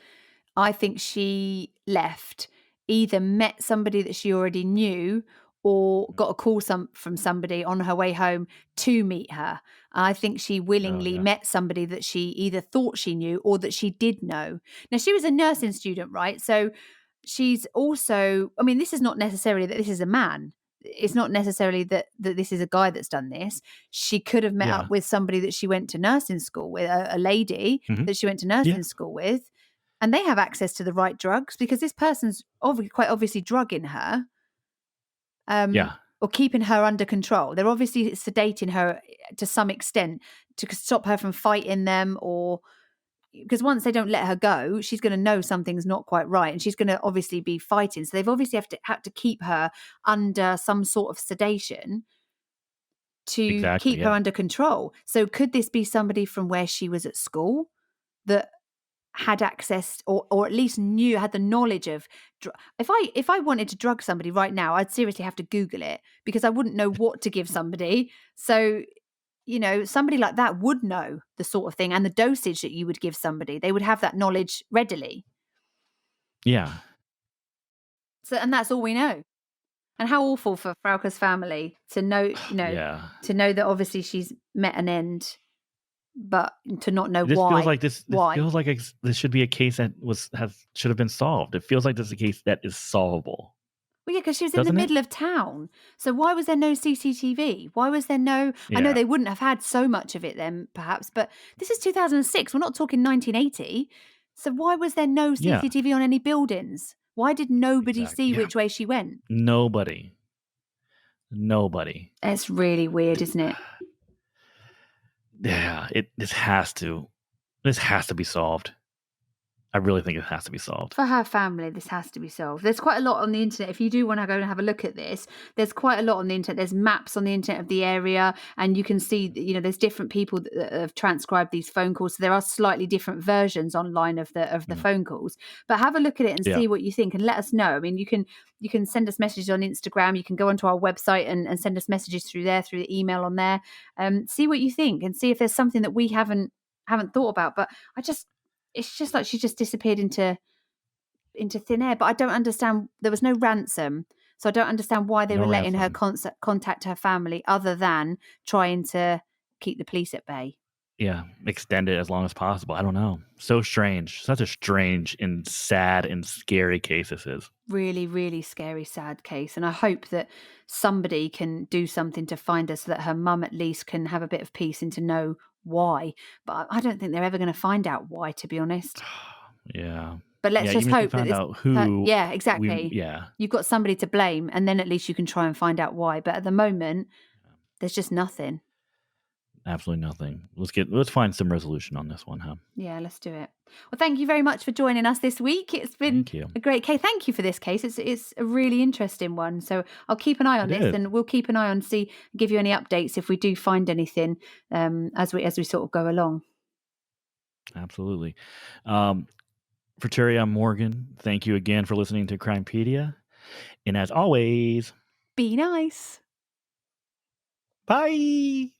I think she left, either met somebody that she already knew or Mhm. got a call from somebody on her way home to meet her. I think she Oh, willingly yeah. met somebody that she either thought she knew or that she did know. Now, she was a nursing student, right? So she's also, I mean, this is not necessarily that this is a man. It's not necessarily that this is a guy that's done this. She could have met up Yeah. with somebody that she went to nursing school with, a lady Mhm. that she went to Yeah. nursing school with, and they have access to the right drugs because this person's quite obviously drugging her, Yeah. or keeping her under control. They're obviously sedating her to some extent to stop her from fighting them, or because once they don't let her go, she's going to know something's not quite right, and she's going to obviously be fighting. So they've obviously had to keep her under some sort of sedation to Exactly. keep her Yeah. under control. So could this be somebody from where she was at school that had access, or at least had the knowledge of if I wanted to drug somebody right now, I'd seriously have to Google it because I wouldn't know what to give somebody. So somebody like that would know the sort of thing and the dosage that you would give somebody. They would have that knowledge readily. Yeah. So, and that's all we know. And how awful for Frauke's family to know, Yeah. to know that obviously she's met an end, but to not know This feels why. like this Why? feels like this should be a case that should have been solved. It feels like this is a case that is solvable. Well, yeah, because she was in the doesn't it? middle of town. So why was there no CCTV? Why was there no I know Yeah, they wouldn't have had so much of it then, perhaps, but this is 2006. We're not talking 1980. So why was there no yeah, CCTV on any buildings? Why did nobody exactly. see Yeah, which way she went? nobody, nobody. It's really weird, isn't it? Yeah, this has to be solved. I really think it has to be solved. For her family, this has to be solved. There's quite a lot on the internet. If you do want to go and have a look at this, there's quite a lot on the internet. There's maps on the internet of the area, and you can see, there's different people that have transcribed these phone calls. So there are slightly different versions online of the Mm, phone calls. But have a look at it and yeah, see what you think, and let us know. I mean, you can send us messages on Instagram. You can go onto our website and send us messages through there, through the email on there. See what you think, and see if there's something that we haven't thought about. But it's just like she just disappeared into thin air. But I don't understand. There was no ransom, so I don't understand why they no were letting her ransom. contact her family, other than trying to keep the police at bay. Yeah, extend it as long as possible. I don't know. So strange. Such a strange and sad and scary case this is. Really, really scary, sad case. And I hope that somebody can do something to find her, so that her mum at least can have a bit of peace and to know why. But I don't think they're ever going to find out why, to be honest. Yeah. But let's Yeah, just even if they hope that found this. out who Yeah, exactly. yeah, You've got somebody to blame, and then at least you can try and find out why. But at the moment, there's just nothing. absolutely nothing. Let's find some resolution on this one, huh? Yeah, let's do it. Well, thank you very much for joining us this week. It's been Thank you. a great case. Thank you for this case. It's a really interesting one. So I'll keep an eye on It this, is. and we'll keep an eye on give you any updates if we do find anything, as we sort of go along. Absolutely. Um, for Terry, I'm Morgan. Thank you again for listening to Crimepedia. And as always, Be nice. bye.